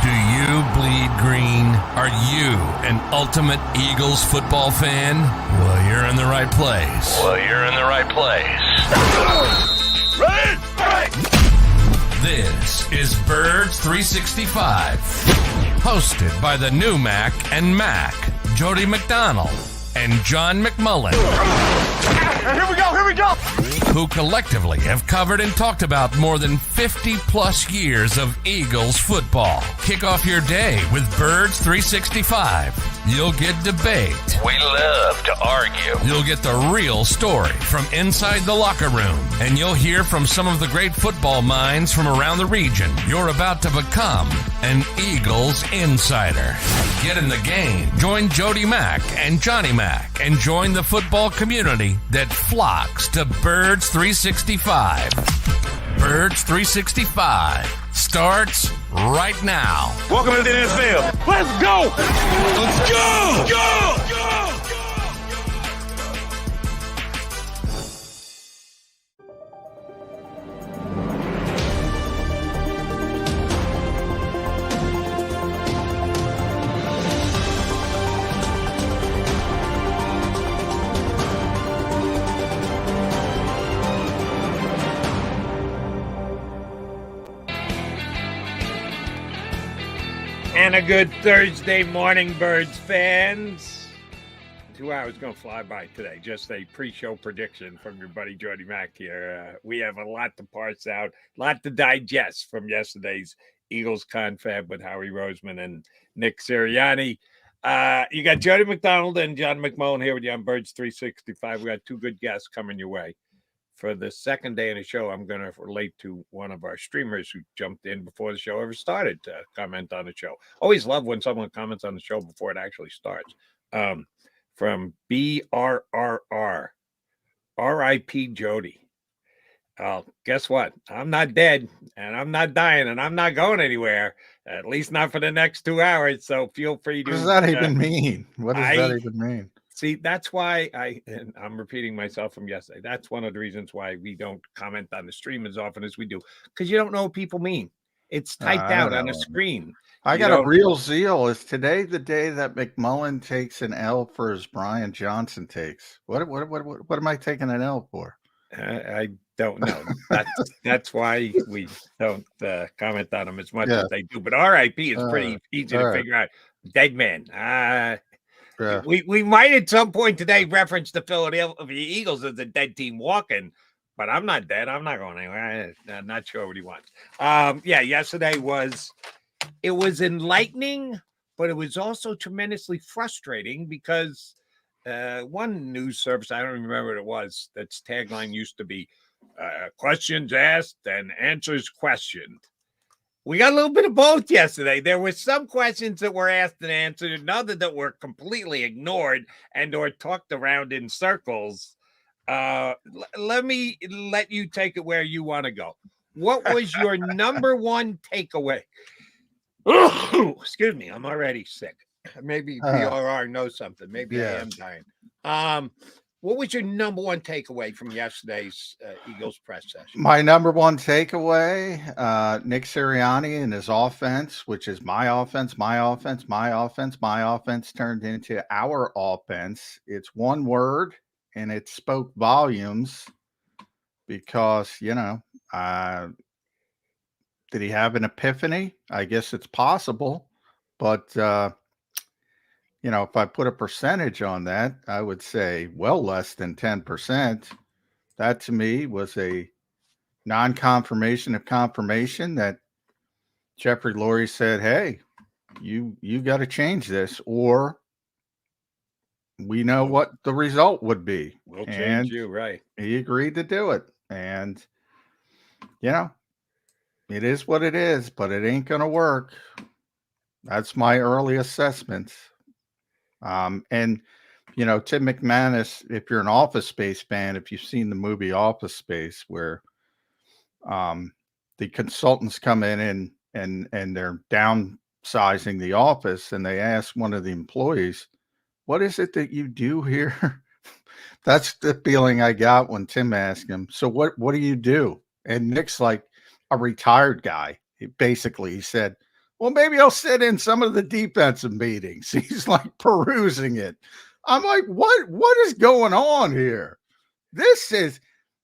Do you bleed green? Are you an ultimate Eagles football fan? Well, you're in the right place. This is Birds 365, hosted by the new Mac and Mac, Jody McDonald and John McMullen. Here we go! Who collectively have covered and talked about more than 50 plus years of Eagles football. Kick off your day with Birds 365. You'll get debate. We love to argue. You'll get the real story from inside the locker room. And you'll hear from some of the great football minds from around the region. You're about to become an Eagles insider. Get in the game. Join Jody Mack and Johnny Mack and join the football community that flocks to Birds 365. Birds 365 starts right now. Welcome to the NFL. Let's go! Let's go! Go! And a good Thursday morning, Birds fans. 2 hours going to fly by today. Just a pre-show prediction from your buddy Jody Mack here. We have a lot to parse out, a lot to digest from yesterday's Eagles confab with Howie Roseman and Nick Sirianni. You got Jody McDonald and John McMullen here with you on Birds 365. We got two good guests coming your way. For the second day in the show, I'm going to relate to one of our streamers who jumped in before the show ever started to comment on the show. Always love when someone comments on the show before it actually starts. From BRRR, R.I.P. Jody. Guess what? I'm not dead, and I'm not dying, and I'm not going anywhere, at least not for the next 2 hours, so feel free to... What does that even mean? What does that even mean? See, that's why I'm repeating myself from yesterday. That's one of the reasons why we don't comment on the stream as often as we do, because you don't know what people mean. It's typed out on a screen. I got a real zeal. Is today the day that McMullen takes an L for as Brian Johnson takes? What am I taking an L for? I don't know. That's why we don't comment on them as much as they do. But RIP is pretty easy to figure out. Dead man. Yeah. We might at some point today reference the Philadelphia Eagles as a dead team walking, but I'm not dead. I'm not going anywhere. I'm not sure what he wants. Yesterday was enlightening, but it was also tremendously frustrating because one news service, I don't remember what it was, that's tagline used to be questions asked and answers questioned. We got a little bit of both yesterday. There were some questions that were asked and answered, and others that were completely ignored and or talked around in circles. Let me let you take it where you want to go. What was your number one takeaway? Excuse me, I'm already sick. Maybe BRR knows something. Maybe I am dying. What was your number one takeaway from yesterday's Eagles press session? My number one takeaway, Nick Sirianni and his offense, which is my offense, turned into our offense. It's one word, and it spoke volumes because, did he have an epiphany? I guess it's possible, but if I put a percentage on that, I would say well less than 10%. That to me was a non-confirmation of confirmation that Jeffrey Lurie said, hey, you got to change this, or we know what the result would be. We'll change you, right? He agreed to do it. And, it is what it is, but it ain't going to work. That's my early assessment. Tim McManus, if you're an Office Space fan, if you've seen the movie Office Space, where the consultants come in and they're downsizing the office, and they ask one of the employees, what is it that you do here? That's the feeling I got when Tim asked him, so what do you do? And Nick's like, a retired guy. Basically, he said, well, maybe I'll sit in some of the defensive meetings. He's like perusing it. I'm like, what is going on here? This is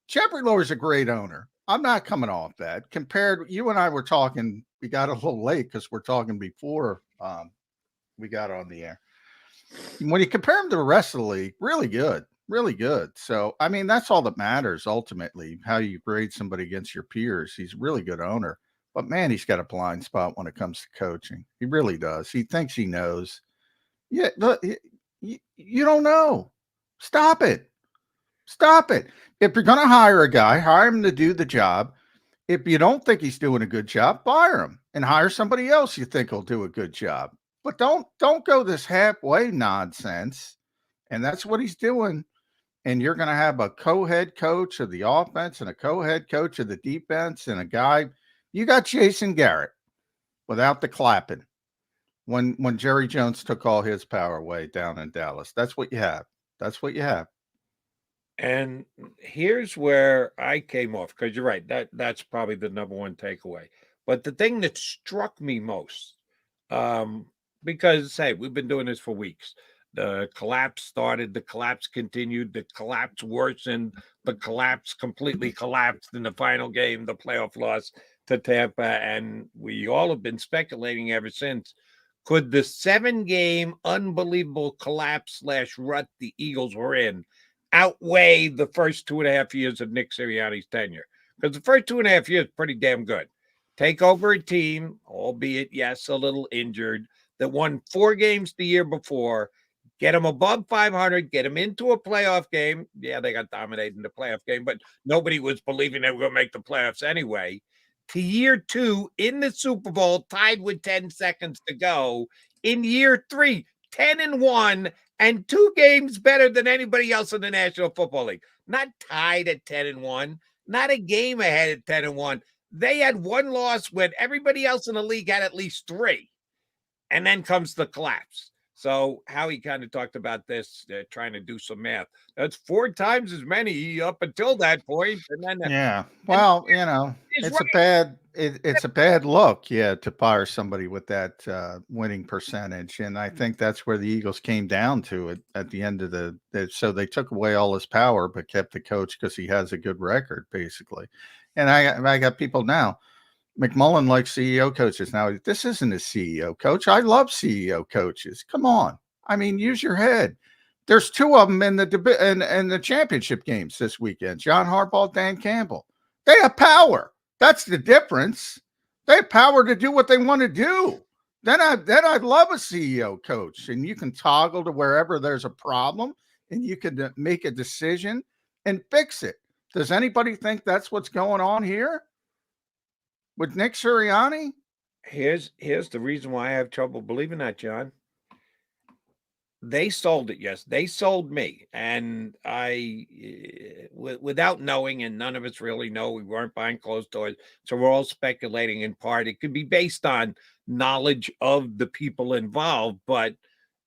Jeffrey Lurie, a great owner. I'm not coming off that. Compared, you and I were talking, we got a little late because we're talking before we got on the air. When you compare him to the rest of the league, really good, really good. So, I mean, that's all that matters ultimately, how you grade somebody against your peers. He's a really good owner. But man, he's got a blind spot when it comes to coaching. He really does. He thinks he knows. Yeah, look, you don't know. Stop it. Stop it. If you're going to hire a guy, hire him to do the job. If you don't think he's doing a good job, fire him and hire somebody else you think will do a good job. But don't go this halfway nonsense. And that's what he's doing. And you're going to have a co-head coach of the offense and a co-head coach of the defense and a guy. You got Jason Garrett without the clapping when Jerry Jones took all his power away down in Dallas. That's what you have. That's what you have. And here's where I came off, because you're right. That's probably the number one takeaway. But the thing that struck me most, because, hey, we've been doing this for weeks. The collapse started, the collapse continued, the collapse worsened, the collapse completely collapsed in the final game, the playoff loss to Tampa, and we all have been speculating ever since. Could the 7-game unbelievable collapse / rut the Eagles were in outweigh the first 2.5 years of Nick Sirianni's tenure? Because the first 2.5 years pretty damn good. Take over a team, albeit, yes, a little injured, that won 4 games the year before, get them above 500, get them into a playoff game. Yeah, they got dominated in the playoff game, but nobody was believing they were going to make the playoffs anyway. To year 2 in the Super Bowl, tied with 10 seconds to go. In year 3, 10-1, and 2 games better than anybody else in the National Football League. Not tied at 10-1, not a game ahead at 10-1. They had 1 loss when everybody else in the league had at least 3. And then comes the collapse. So Howie kind of talked about this, trying to do some math. That's 4 times as many up until that point. And then, yeah, well, you know, it's right. It's a bad look, yeah, to fire somebody with that winning percentage. And I think that's where the Eagles came down to it at the end of so they took away all his power, but kept the coach because he has a good record, basically. And I got people now. McMullen likes CEO coaches. Now, this isn't a CEO coach. I love CEO coaches. Come on. I mean, use your head. There's 2 of them in the championship games this weekend. John Harbaugh, Dan Campbell. They have power. That's the difference. They have power to do what they want to do. Then I'd love a CEO coach, and you can toggle to wherever there's a problem, and you can make a decision and fix it. Does anybody think that's what's going on here with Nick Sirianni? Here's the reason why I have trouble believing that, John. They sold it, yes. They sold me. And I, without knowing, and none of us really know, we weren't behind closed doors, so we're all speculating in part. It could be based on knowledge of the people involved, but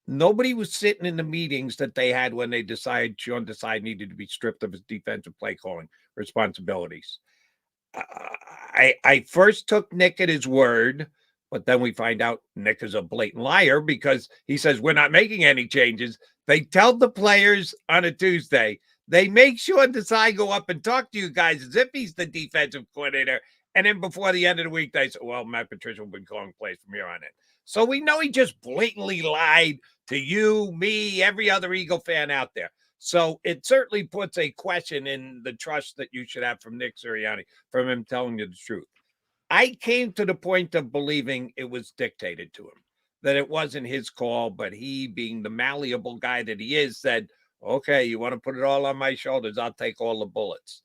nobody was sitting in the meetings that they had when they Sean Desai needed to be stripped of his defensive play calling responsibilities. I first took Nick at his word, but then we find out Nick is a blatant liar because he says we're not making any changes. They tell the players on a Tuesday. They make Sean Desai go up and talk to you guys as if he's the defensive coordinator. And then before the end of the week, they say, well, Matt Patricia will be calling plays from here on in. So we know he just blatantly lied to you, me, every other Eagle fan out there. So it certainly puts a question in the trust that you should have from Nick Sirianni, from him telling you the truth. I came to the point of believing it was dictated to him, that it wasn't his call, but he, being the malleable guy that he is, said, okay, you want to put it all on my shoulders, I'll take all the bullets.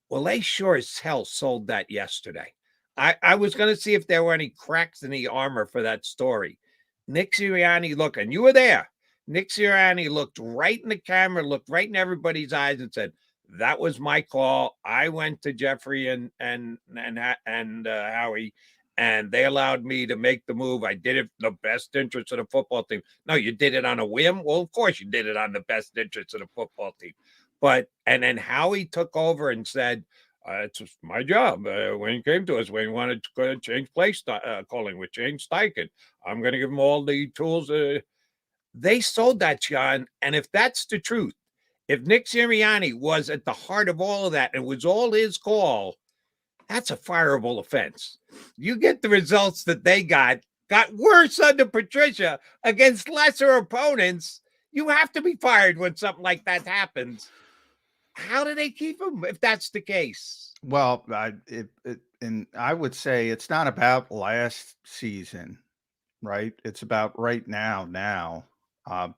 Well, they sure as hell sold that yesterday. I was going to see if there were any cracks in the armor for that story. Nick Sirianni, look, and you were there. Nick Sirianni looked right in the camera, looked right in everybody's eyes and said, that was my call. I went to Jeffrey and Howie, and they allowed me to make the move. I did it in the best interest of the football team. No, you did it on a whim? Well, of course you did it on the best interest of the football team. And then Howie took over and said, It's my job. When he came to us, when he wanted to change play calling with change Steichen, I'm going to give him all the tools. They sold that, John. And if that's the truth, if Nick Sirianni was at the heart of all of that and it was all his call, that's a fireable offense. You get the results that they got worse under Patricia against lesser opponents. You have to be fired when something like that happens. How do they keep him if that's the case? Well, and I would say it's not about last season, right? It's about right now.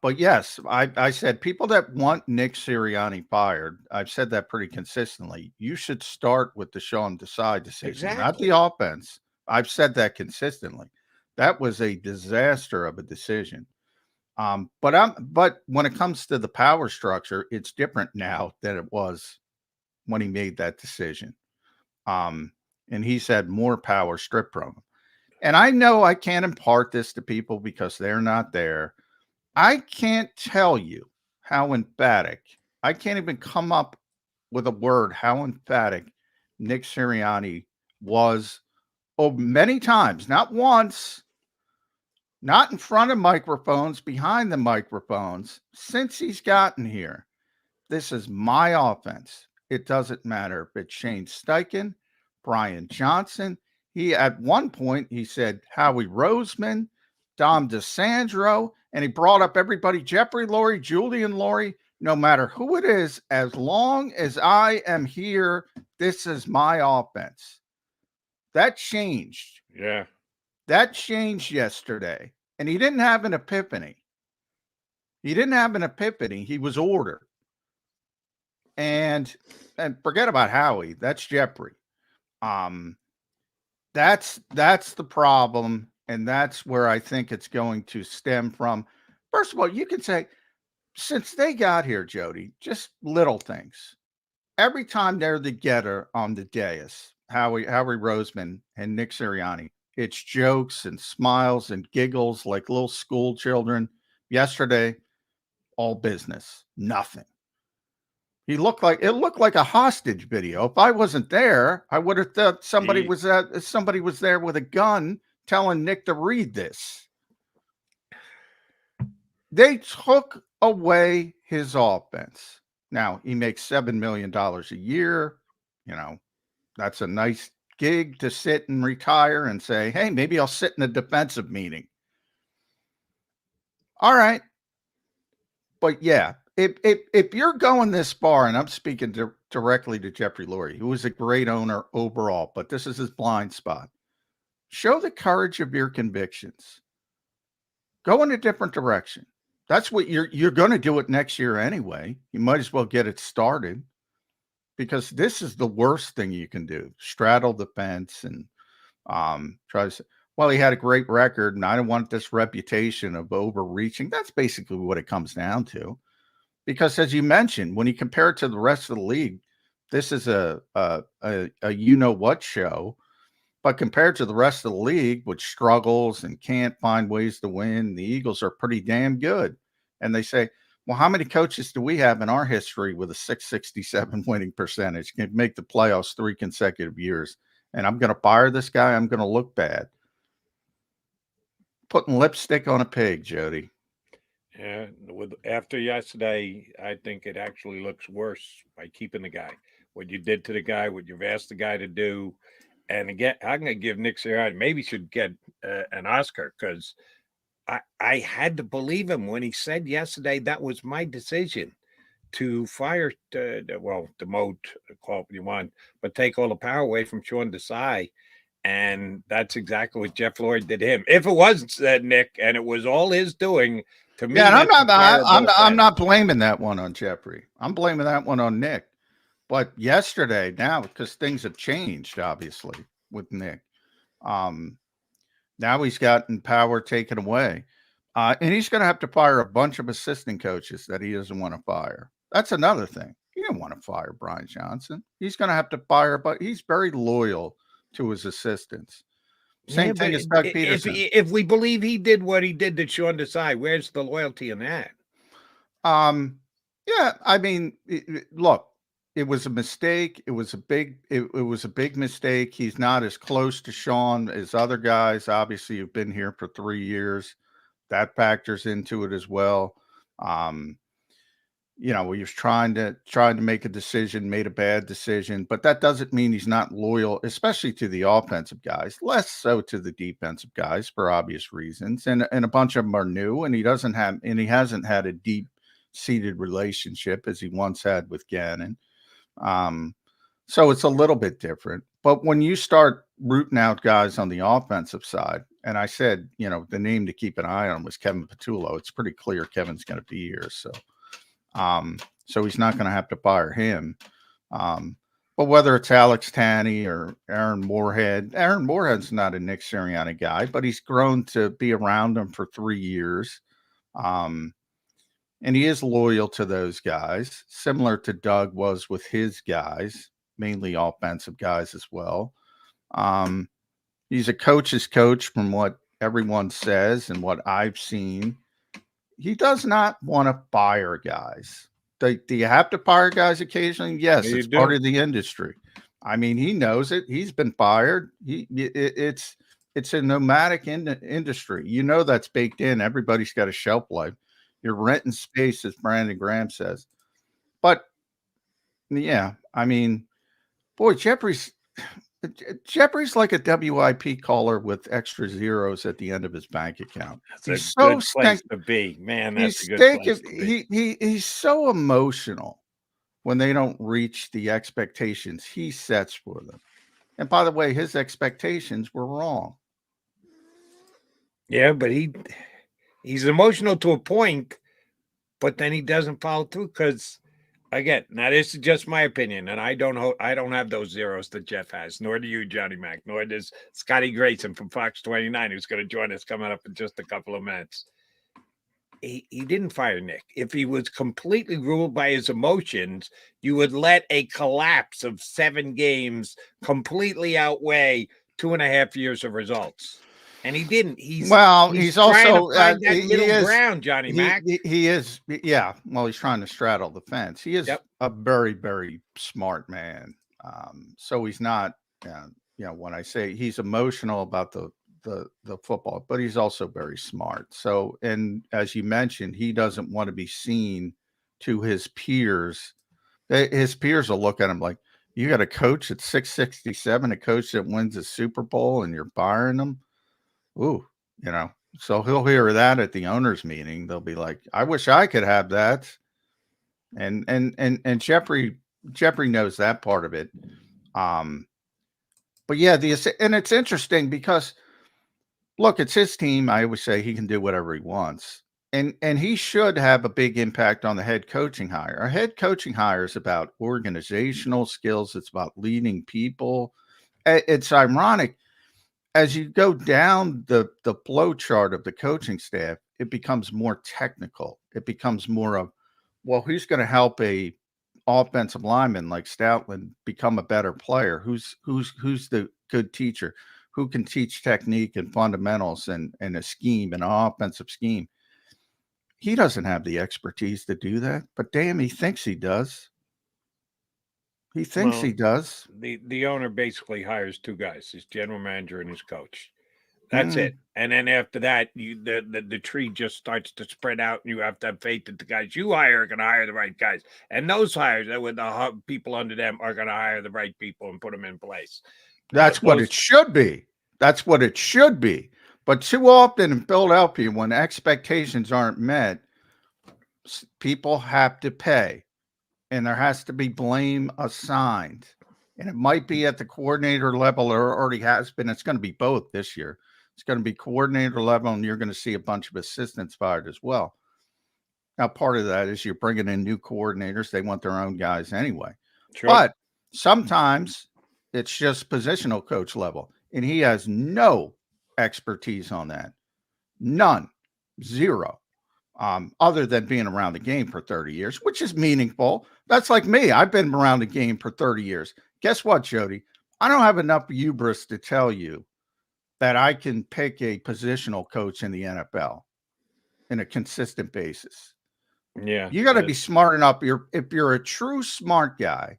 But yes, I said people that want Nick Sirianni fired, I've said that pretty consistently. You should start with the Sean Desai decision, not the offense. I've said that consistently. That was a disaster of a decision. But when it comes to the power structure, it's different now than it was when he made that decision. And he's had more power stripped from him. And I know I can't impart this to people because they're not there. I can't tell you how emphatic, I can't even come up with a word, how emphatic Nick Sirianni was many times, not once, not in front of microphones, behind the microphones, since he's gotten here. This is my offense. It doesn't matter if it's Shane Steichen, Brian Johnson. At one point, he said Howie Roseman, Dom DeSandro, and he brought up everybody, Jeffrey Lurie, Julian Lurie, no matter who it is, as long as I am here, this is my offense. That changed. Yeah. That changed yesterday. And he didn't have an epiphany. He was ordered. And forget about Howie. That's Jeffrey. That's the problem. And that's where I think it's going to stem from. First of all, you can say, since they got here, Jody, just little things. Every time they're together on the dais, Howie Roseman and Nick Sirianni, it's jokes and smiles and giggles like little school children. Yesterday, all business, nothing. It looked like a hostage video. If I wasn't there, I would have thought somebody was there with a gun telling Nick to read this. They took away his offense. Now, he makes $7 million a year. You know, that's a nice gig to sit and retire and say, hey, maybe I'll sit in a defensive meeting. All right. But yeah, if you're going this far, and I'm speaking directly to Jeffrey Lurie, who was a great owner overall, but this is his blind spot. Show the courage of your convictions. Go in a different direction. That's what you're going to do it next year anyway. You might as well get it started, because this is the worst thing you can do. Straddle the fence and try to say, well, he had a great record and I don't want this reputation of overreaching. That's basically what it comes down to. Because as you mentioned, when you compare it to the rest of the league, this is a you-know-what show. But compared to the rest of the league, which struggles and can't find ways to win, the Eagles are pretty damn good. And they say, well, how many coaches do we have in our history with a 667 winning percentage, can make the playoffs 3 consecutive years? And I'm going to fire this guy. I'm going to look bad. Putting lipstick on a pig, Jody. Yeah, after yesterday, I think it actually looks worse by keeping the guy. What you did to the guy, what you've asked the guy to do. And again, I'm going to give Nick Sirianni, maybe should get an Oscar, because I had to believe him when he said yesterday that was my decision to fire, demote, call it what you want, but take all the power away from Sean Desai. And that's exactly what Jeff Lurie did to him. If it wasn't Nick and it was all his doing, to me, yeah, and I'm not blaming that one on Jeffrey. I'm blaming that one on Nick. But yesterday, now, because things have changed, obviously, with Nick, now he's gotten power taken away. And he's going to have to fire a bunch of assistant coaches that he doesn't want to fire. That's another thing. He didn't want to fire Brian Johnson. He's going to have to fire, but he's very loyal to his assistants. Same thing as Doug Peterson. If we believe he did what he did to Sean Desai, where's the loyalty in that? Yeah, I mean, look, it was a mistake. It was a big mistake. He's not as close to Sean as other guys. Obviously, you've been here for 3 years. That factors into it as well. He was trying to make a decision, made a bad decision, but that doesn't mean he's not loyal, especially to the offensive guys, less so to the defensive guys for obvious reasons. And a bunch of them are new, and he hasn't had a deep seated relationship as he once had with Gannon. So it's a little bit different. But when you start rooting out guys on the offensive side, and I said, the name to keep an eye on was Kevin Patullo. It's pretty clear Kevin's going to be here. So he's not going to have to fire him. But whether it's Alex Tanney or Aaron Moorhead's not a Nick Sirianni guy, but he's grown to be around him for 3 years. And he is loyal to those guys, similar to Doug was with his guys, mainly offensive guys as well. He's a coach's coach from what everyone says and what I've seen. He does not want to fire guys. Do you have to fire guys occasionally? Yes, it's part of the industry. I mean, he knows it. He's been fired. It's a nomadic industry. That's baked in. Everybody's got a shelf life. You're renting space, as Brandon Graham says. But, yeah, I mean, boy, Jeffrey's like a WIP caller with extra zeros at the end of his bank account. That's a good place to be. Man, that's a good place to be. He's so emotional when they don't reach the expectations he sets for them. And by the way, his expectations were wrong. Yeah, but he's emotional to a point, but then he doesn't follow through because, again, now this is just my opinion, and I don't have those zeros that Jeff has, nor do you, Johnny Mac, nor does Scotty Grayson from Fox 29, who's going to join us coming up in just a couple of minutes. He didn't fire Nick. If he was completely ruled by his emotions, you would let a collapse of 7 games completely outweigh 2.5 years of results. And he didn't. He's also trying to find that middle ground, Johnny Mac. He is, yeah. Well, he's trying to straddle the fence. He is a very, very smart man. So he's not, when I say he's emotional about the football, but he's also very smart. So, and as you mentioned, he doesn't want to be seen to his peers. His peers will look at him like, you got a coach at 667, a coach that wins a Super Bowl, and you're firing him. Ooh, so he'll hear that at the owners' meeting. They'll be like, I wish I could have that. And Jeffrey knows that part of it. But yeah, and it's interesting because look, it's his team. I always say he can do whatever he wants. And he should have a big impact on the head coaching hire. A head coaching hire is about organizational skills. It's about leading people. It's ironic. As you go down the flow chart of the coaching staff, it becomes more technical. It becomes more of, well, who's going to help a offensive lineman like Stoutland become a better player? Who's the good teacher? Who can teach technique and fundamentals and a scheme, an offensive scheme? He doesn't have the expertise to do that, but damn, he thinks he does. He thinks he does. The owner basically hires 2 guys, his general manager and his coach. That's it. And then after that, the tree just starts to spread out, and you have to have faith that the guys you hire are going to hire the right guys. And those hires, with the people under them, are going to hire the right people and put them in place. That's what it should be. That's what it should be. But too often in Philadelphia, when expectations aren't met, people have to pay. And there has to be blame assigned. And it might be at the coordinator level, or already has been. It's going to be both this year. It's going to be coordinator level, and you're going to see a bunch of assistants fired as well. Now, part of that is you're bringing in new coordinators. They want their own guys anyway. Sure. But sometimes it's just positional coach level, and he has no expertise on that. None. Zero. Other than being around the game for 30 years, which is meaningful. That's like me. I've been around the game for 30 years. Guess what, Jody? I don't have enough hubris to tell you that I can pick a positional coach in the NFL in a consistent basis. Yeah. You got to be smart enough. If you're a true smart guy,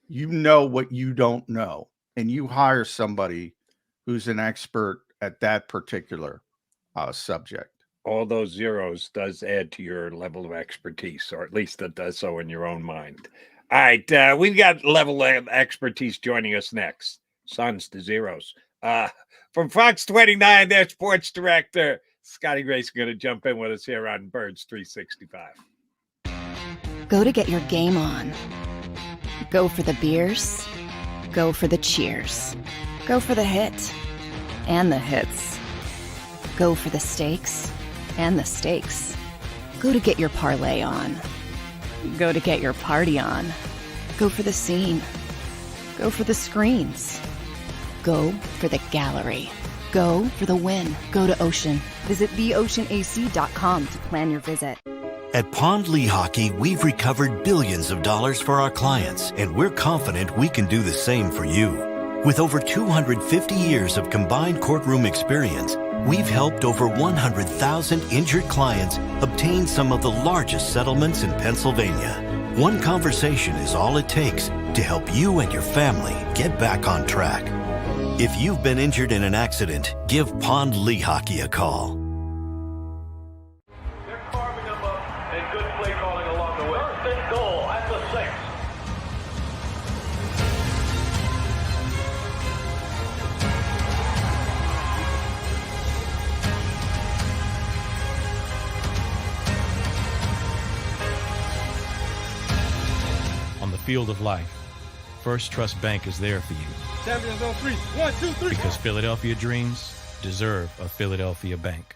you know what you don't know, and you hire somebody who's an expert at that particular subject. All those zeros does add to your level of expertise, or at least it does so in your own mind. All right, we've got level of expertise joining us next. Sons to zeros. From Fox 29, their sports director, Scotty Grayson, going to jump in with us here on Birds 365. Go to get your game on. Go for the beers. Go for the cheers. Go for the hit and the hits. Go for the stakes and the stakes. Go to get your parlay on. Go to get your party on. Go for the scene. Go for the screens. Go for the gallery. Go for the win. Go to Ocean. Visit theoceanac.com to plan your visit. At Pond Lehocky, we've recovered billions of dollars for our clients, and we're confident we can do the same for you. With over 250 years of combined courtroom experience, we've helped over 100,000 injured clients obtain some of the largest settlements in Pennsylvania. One conversation is all it takes to help you and your family get back on track. If you've been injured in an accident, give Pond Lehocky a call. They're carving them up and good play calling along the way. First and goal at the 6. On the field of life, First Trust Bank is there for you. Champions on 3. 1, 2, 3. Because Philadelphia dreams deserve a Philadelphia bank.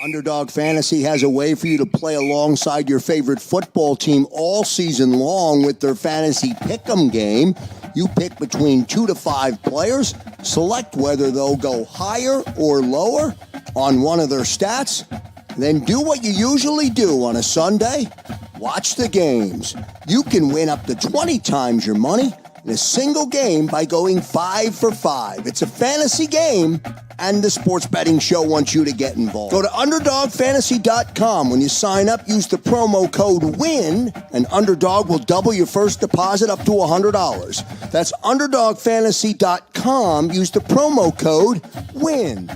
Underdog Fantasy has a way for you to play alongside your favorite football team all season long with their fantasy pick'em game. You pick between 2 to 5 players, select whether they'll go higher or lower on one of their stats, then do what you usually do on a Sunday, watch the games. You can win up to 20 times your money in a single game by going 5 for 5. It's a fantasy game, and the Sports Betting Show wants you to get involved. Go to UnderdogFantasy.com. When you sign up, use the promo code WIN, and Underdog will double your first deposit up to $100. That's UnderdogFantasy.com. Use the promo code WIN.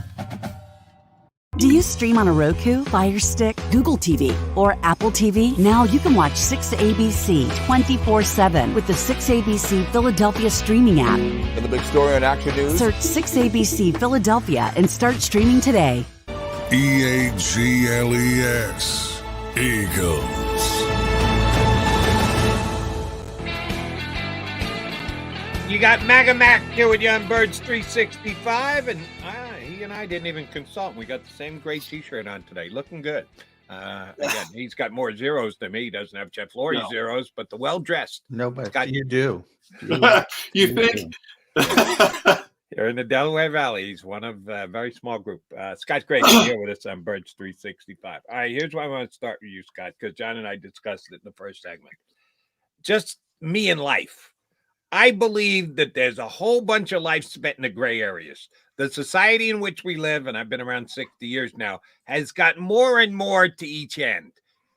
Do you stream on a Roku, Fire Stick, Google TV, or Apple TV? Now you can watch 6ABC 24/7 with the 6ABC Philadelphia streaming app. And the big story on Action News? Search 6ABC Philadelphia and start streaming today. EAGLES, Eagles. You got MAGA Mac here with you on Birds 365, and he and I didn't even consult. We got the same great T-shirt on today, looking good. Again, he's got more zeros than me. He doesn't have Jeff Lorry zeros, but the well-dressed. No, but you do. You think? Here in the Delaware Valley, he's one of a very small group. Scott Grayson here with us on Birds 365. All right, here's why I want to start with you, Scott, because John and I discussed it in the first segment. Just me and life. I believe that there's a whole bunch of life spent in the gray areas. The society in which we live, and I've been around 60 years now, has got more and more to each end.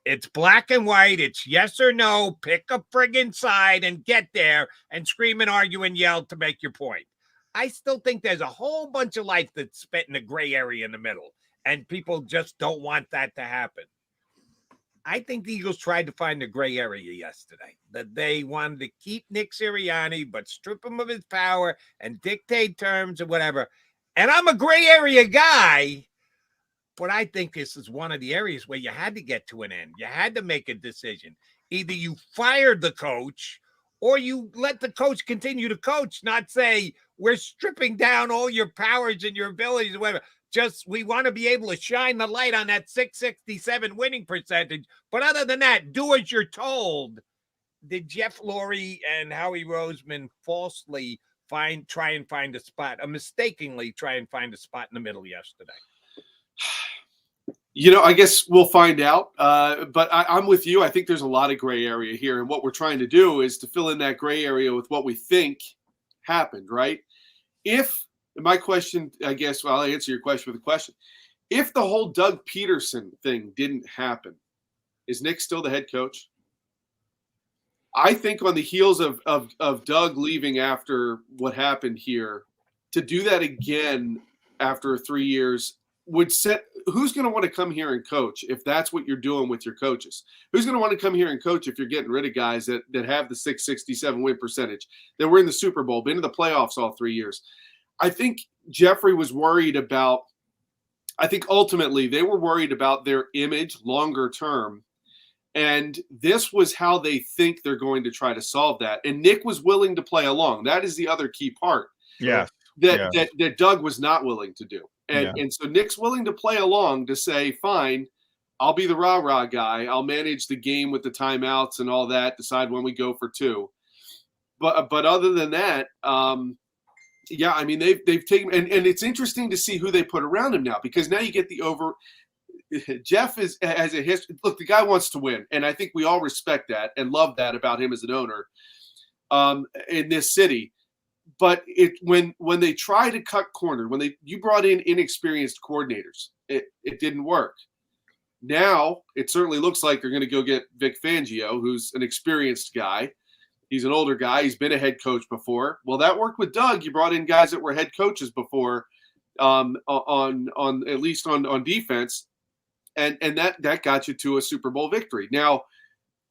It's black and white. It's yes or no. Pick a friggin' side and get there and scream and argue and yell to make your point. I still think there's a whole bunch of life that's spent in the gray area in the middle, and people just don't want that to happen. I think the Eagles tried to find the gray area yesterday, that they wanted to keep Nick Sirianni, but strip him of his power and dictate terms and whatever. And I'm a gray area guy, but I think this is one of the areas where you had to get to an end. You had to make a decision. Either you fired the coach or you let the coach continue to coach, not say we're stripping down all your powers and your abilities or whatever. Just we want to be able to shine the light on that 667 winning percentage. But other than that, do as you're told. Did Jeff Lurie and Howie Roseman falsely try and find a spot, mistakenly try and find a spot in the middle yesterday? I guess we'll find out. But I'm with you. I think there's a lot of gray area here. And what we're trying to do is to fill in that gray area with what we think happened, right? My question, I guess, I'll answer your question with a question. If the whole Doug Peterson thing didn't happen, is Nick still the head coach? I think on the heels of Doug leaving after what happened here, to do that again after 3 years would set – who's going to want to come here and coach if that's what you're doing with your coaches? Who's going to want to come here and coach if you're getting rid of guys that have the 667 win percentage, that were in the Super Bowl, been in the playoffs all 3 years? I think Jeffrey was worried about – I think ultimately they were worried about their image longer term. And this was how they think they're going to try to solve that. And Nick was willing to play along. That is the other key part. Yeah. That Doug was not willing to do. And so Nick's willing to play along to say, fine, I'll be the rah-rah guy. I'll manage the game with the timeouts and all that, decide when we go for two. But other than that, they've taken – and it's interesting to see who they put around him now, because now you get the over – Jeff has a history. Look, the guy wants to win, and I think we all respect that and love that about him as an owner in this city. But when they try to cut corner, when you brought in inexperienced coordinators, it didn't work. Now it certainly looks like they're going to go get Vic Fangio, who's an experienced guy. He's an older guy. He's been a head coach before. Well, that worked with Doug. You brought in guys that were head coaches before, on at least on defense. And that got you to a Super Bowl victory. Now,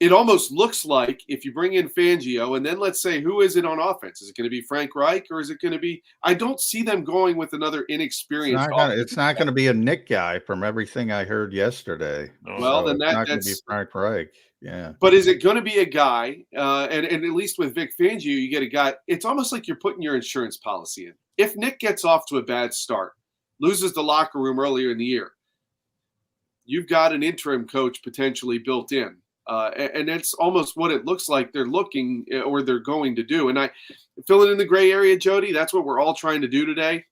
it almost looks like if you bring in Fangio, and then let's say, who is it on offense? Is it going to be Frank Reich, or is it going to be – I don't see them going with another inexperienced It's not going to be a Nick guy from everything I heard yesterday. Well, so then it's not going to be Frank Reich. Yeah. But is it going to be a guy, and at least with Vic Fangio, you get a guy – it's almost like you're putting your insurance policy in. If Nick gets off to a bad start, loses the locker room earlier in the year, you've got an interim coach potentially built in. And that's almost what it looks like they're looking or they're going to do. And I fill it in the gray area, Jody. That's what we're all trying to do today.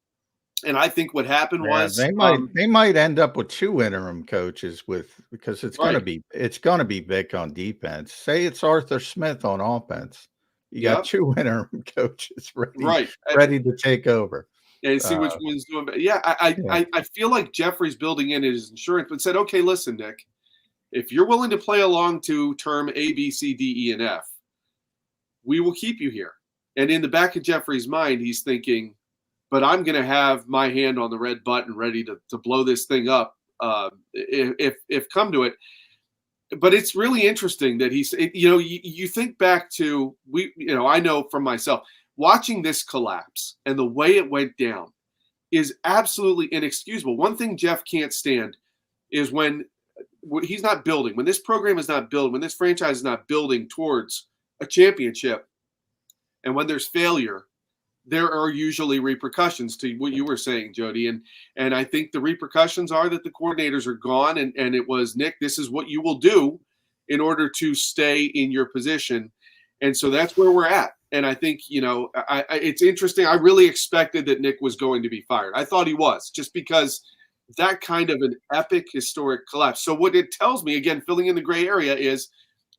And I think what happened was they might end up with two interim coaches because it's going to be Vic on defense. Say it's Arthur Smith on offense. You got two interim coaches ready to take over. And see which one's doing better. Yeah, I feel like Jeffrey's building in his insurance, but said, okay, listen, Nick, if you're willing to play along to term A, B, C, D, E, and F, we will keep you here. And in the back of Jeffrey's mind, he's thinking, but I'm going to have my hand on the red button ready to blow this thing up if come to it. But it's really interesting that you think back to I know from myself, watching this collapse and the way it went down is absolutely inexcusable. One thing Jeff can't stand is when he's not building, when this program is not building, when this franchise is not building towards a championship, and when there's failure, there are usually repercussions to what you were saying, Jody. And I think the repercussions are that the coordinators are gone, and it was, Nick, this is what you will do in order to stay in your position. And so that's where we're at. And I think, it's interesting. I really expected that Nick was going to be fired. I thought he was, just because that kind of an epic, historic collapse. So what it tells me, again, filling in the gray area, is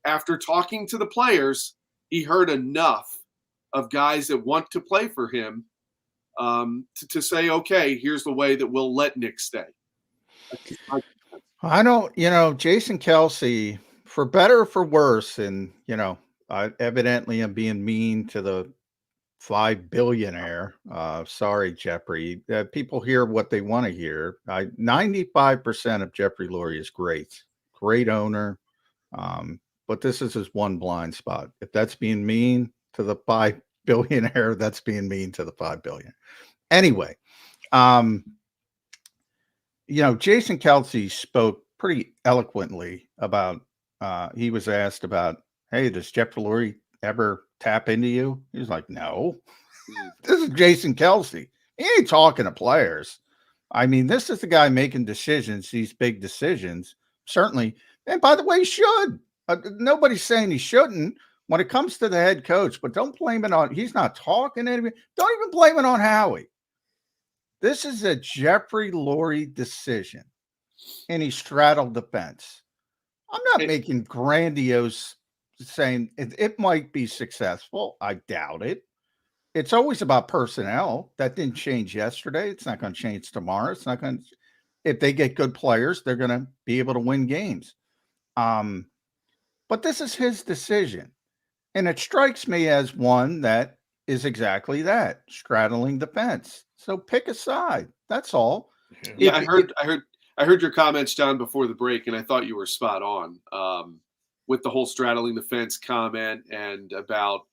after talking to the players, he heard enough of guys that want to play for him to say, okay, here's the way that we'll let Nick stay. I don't, Jason Kelce, for better or for worse, and, I evidently am being mean to the $5 billionaire. Sorry, Jeffrey. People hear what they want to hear. 95% of Jeffrey Lurie is great owner. But this is his one blind spot. If that's being mean to the $5 billionaire, that's being mean to the $5 billion. Anyway, Jason Kelce spoke pretty eloquently about. He was asked about, hey, does Jeff Lurie ever tap into you? He was like, no. This is Jason Kelce. He ain't talking to players. I mean, this is the guy making decisions, these big decisions, certainly. And by the way, he should. Nobody's saying he shouldn't when it comes to the head coach, but don't blame it on, he's not talking to anybody. Don't even blame it on Howie. This is a Jeffrey Lurie decision, and he straddled the fence. I'm not making grandiose saying it might be successful. I doubt it. It's always about personnel. That didn't change yesterday. It's not going to change tomorrow. It's not going to. If they get good players, they're going to be able to win games. But this is his decision, and it strikes me as one that is exactly that, straddling the fence. So pick a side. That's all. Yeah, I heard your comments, John, before the break, and I thought you were spot on with the whole straddling the fence comment and about,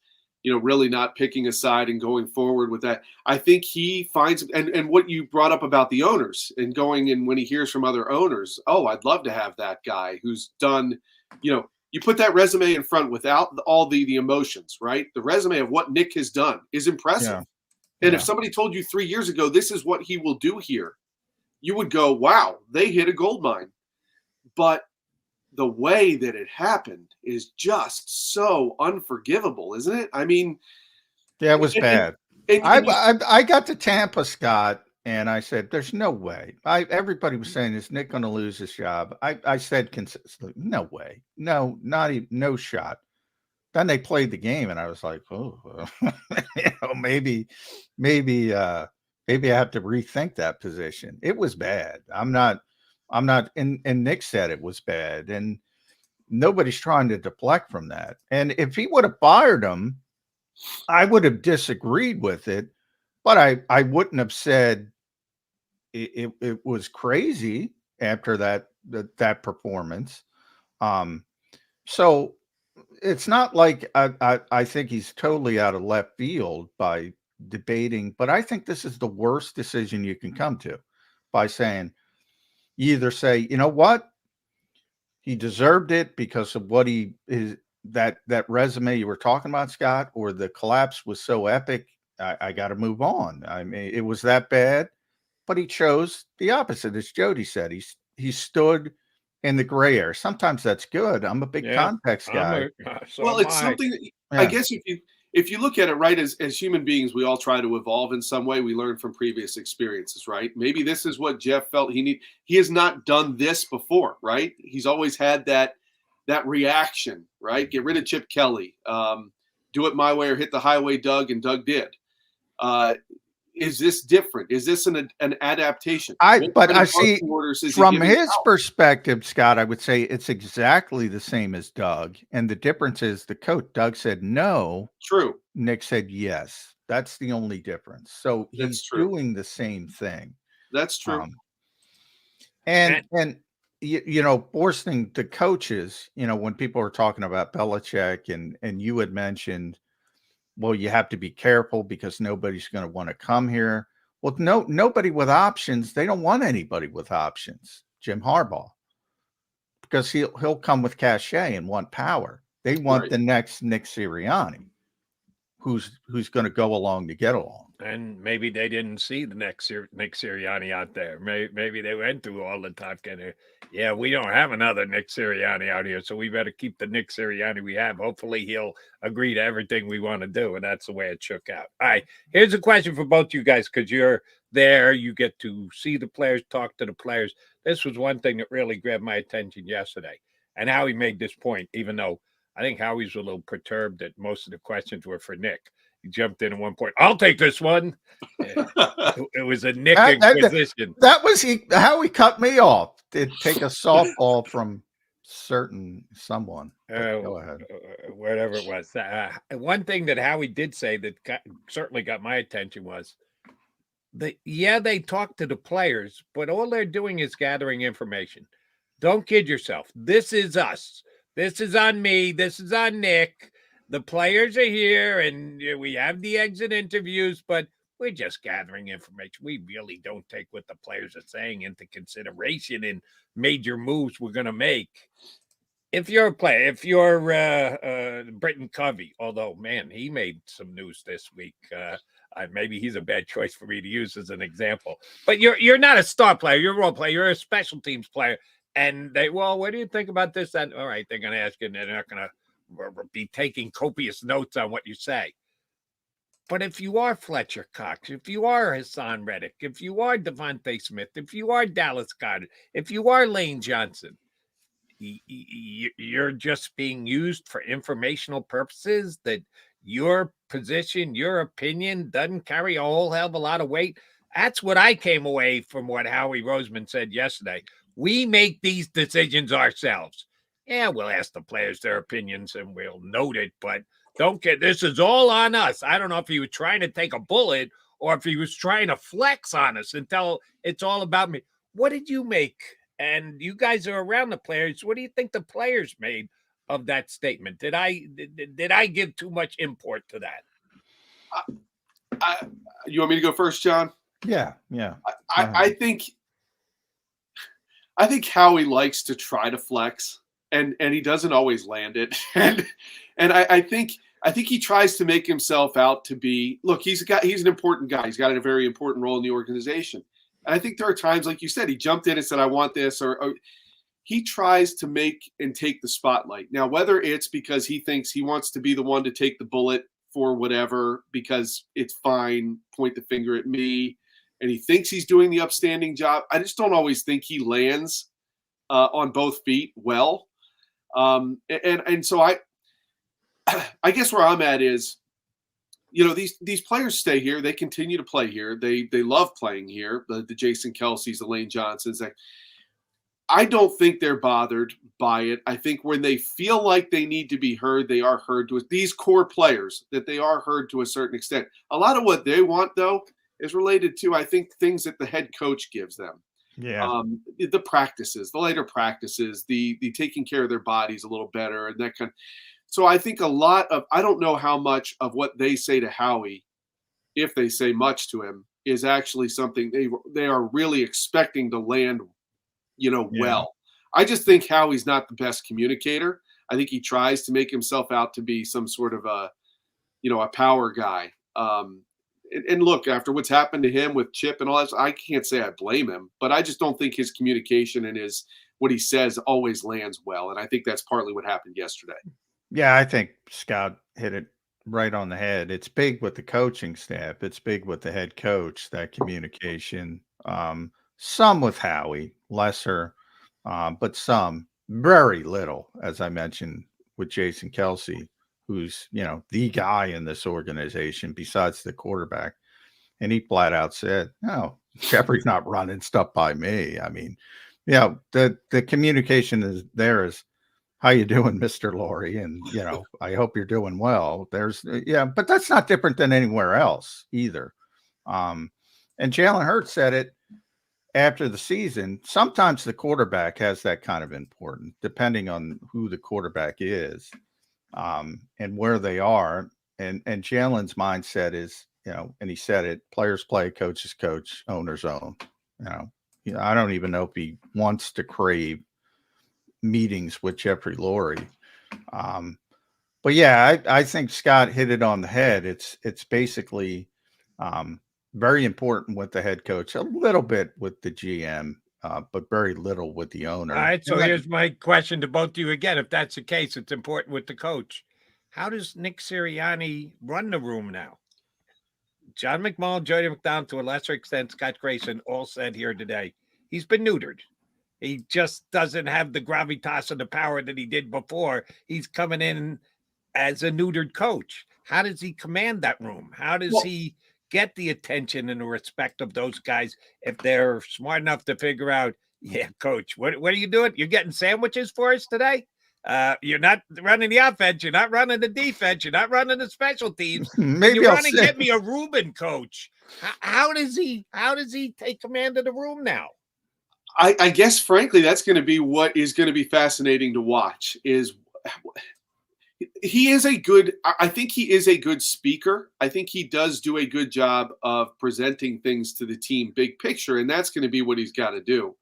really not picking a side and going forward with that. I think he finds, and what you brought up about the owners and going and when he hears from other owners, oh, I'd love to have that guy who's done, you put that resume in front without all the emotions, right? The resume of what Nick has done is impressive. Yeah. And if somebody told you 3 years ago, this is what he will do here, you would go, wow, they hit a gold mine. But the way that it happened is just so unforgivable, isn't it? I mean, yeah, it was bad. I got to Tampa, Scott, and I said, there's no way. Everybody was saying, is Nick going to lose his job? I said consistently, no way. No, not even, no shot. Then they played the game, and I was like, oh, maybe I have to rethink that position. It was bad. I'm not, and Nick said it was bad, and nobody's trying to deflect from that. And if he would have fired him, I would have disagreed with it, but I wouldn't have said it was crazy after that performance. So it's not like I think he's totally out of left field by debating, but I think this is the worst decision you can come to by saying, you either say, you know what, he deserved it because of what he is, that resume you were talking about, Scott, or the collapse was so epic, I got to move on. I mean, it was that bad, but he chose the opposite. As Jody said, he stood in the gray area. Sometimes that's good. I'm a big context guy. Well, it's something that, I guess if you look at it, right, as human beings, we all try to evolve in some way. We learn from previous experiences, right? Maybe this is what Jeff felt he has not done this before, right? He's always had that reaction, right? Get rid of Chip Kelly, do it my way or hit the highway, Doug, and Doug did. Is this different? Is this an adaptation? But I see from his perspective, Scott, I would say it's exactly the same as Doug. And the difference is the coach, Doug said no. True. Nick said yes. That's the only difference. So he's doing the same thing. That's true. And forcing the coaches, when people are talking about Belichick and you had mentioned, well, you have to be careful because nobody's going to want to come here. Well, nobody with options. They don't want anybody with options. Jim Harbaugh, because he'll come with cachet and want power. They want the next Nick Sirianni, who's going to go along to get along. And maybe they didn't see the next Nick Sirianni out there. Maybe they went through all the top kind of, we don't have another Nick Sirianni out here, so we better keep the Nick Sirianni we have. Hopefully he'll agree to everything we want to do, and that's the way it shook out. All right, here's a question for both you guys because you're there. You get to see the players, talk to the players. This was one thing that really grabbed my attention yesterday, and Howie made this point, even though I think Howie's a little perturbed that most of the questions were for Nick. He jumped in at one point. I'll take this one. It was a Nick inquisition. That was how he cut me off. Did take a softball from someone. Go ahead. Whatever it was. One thing that Howie did say that certainly got my attention was that, they talk to the players, but all they're doing is gathering information. Don't kid yourself. This is us. This is on me. This is on Nick. The players are here, and we have the exit interviews, but we're just gathering information. We really don't take what the players are saying into consideration in major moves we're going to make. If you're a player, if you're Britton Covey, although, man, he made some news this week Maybe he's a bad choice for me to use as an example. But you're not a star player. You're a role player. You're a special teams player. And what do you think about this? And all right, they're going to ask you, and they're not going to be taking copious notes on what you say. But if you are Fletcher Cox, if you are Hassan Reddick, if you are Devontae Smith, if you are Dallas Goedert, if you are Lane Johnson, you're just being used for informational purposes, that your position, your opinion doesn't carry a whole hell of a lot of weight. That's what I came away from what Howie Roseman said yesterday. We make these decisions ourselves. Yeah, we'll ask the players their opinions and we'll note it, but don't get this is all on us. I don't know if he was trying to take a bullet or if he was trying to flex on us and tell it's all about me. What did you make? And you guys are around the players. What do you think the players made of that statement? Did I give too much import to that? You want me to go first, John? Yeah. I think Howie likes to try to flex, and he doesn't always land it. And I think he tries to make himself out to be. Look, he's an important guy. He's got a very important role in the organization. And I think there are times, like you said, he jumped in and said, "I want this," or he tries to make and take the spotlight. Now, whether it's because he thinks he wants to be the one to take the bullet for whatever, because it's fine, point the finger at me, and he thinks he's doing the upstanding job. I just don't always think he lands on both feet well. And so I guess where I'm at is, these players stay here. They continue to play here. They love playing here. The Jason Kelce's, the Lane Johnsons. I don't think they're bothered by it. I think when they feel like they need to be heard, they are heard to these core players, that they are heard to a certain extent. A lot of what they want, though, is related to, I think, things that the head coach gives them. Yeah. The practices, the later practices, the taking care of their bodies a little better, and that kind of. So I think a lot of, I don't know how much of what they say to Howie, if they say much to him, is actually something they are really expecting to land, well. I just think Howie's not the best communicator. I think he tries to make himself out to be some sort of a power guy. And look, after what's happened to him with Chip and all that, I can't say I blame him, but I just don't think his communication and what he says always lands well. And I think that's partly what happened yesterday. Yeah, I think Scott hit it right on the head. It's big with the coaching staff. It's big with the head coach, that communication. Some with Howie, lesser, but some, very little, as I mentioned, with Jason Kelce, who's, the guy in this organization besides the quarterback. And he flat out said, no, Jeffrey's not running stuff by me. I mean, the communication is there is, how you doing, Mr. Laurie? And, I hope you're doing well. But that's not different than anywhere else either. And Jalen Hurts said it after the season. Sometimes the quarterback has that kind of importance, depending on who the quarterback is and where they are. And Jalen's mindset is, and he said it, players play, coaches coach, owners own. I don't even know if he wants to crave meetings with Jeffrey Lurie. But yeah, I think Scott hit it on the head. It's basically very important with the head coach, a little bit with the GM, but very little with the owner. All right, so here's my question to both of you again. If that's the case, it's important with the coach. How does Nick Sirianni run the room now? John McMullen, Jody McDonald, to a lesser extent, Scott Grayson, all said here today, he's been neutered. He just doesn't have the gravitas and the power that he did before. He's coming in as a neutered coach. How does he command that room? How does he get the attention and the respect of those guys if they're smart enough to figure out, yeah, coach, what are you doing? You're getting sandwiches for us today? You're not running the offense. You're not running the defense. You're not running the special teams. Maybe you're running, get me a Reuben coach. How does he take command of the room now? I guess, frankly, that's going to be what is going to be fascinating to watch. Is he is a good? I think he is a good speaker. I think he does do a good job of presenting things to the team, big picture, and that's going to be what he's got to do.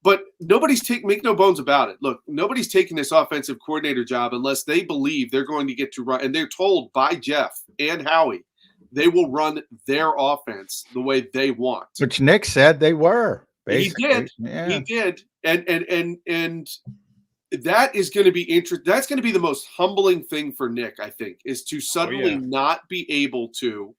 But make no bones about it. Look, nobody's taking this offensive coordinator job unless they believe they're going to get to run, and they're told by Jeff and Howie They will run their offense the way they want. Which Nick said they were. Basically. He did. Yeah. He did. And that is going to be interesting. That's going to be the most humbling thing for Nick, I think, is to suddenly not be able to,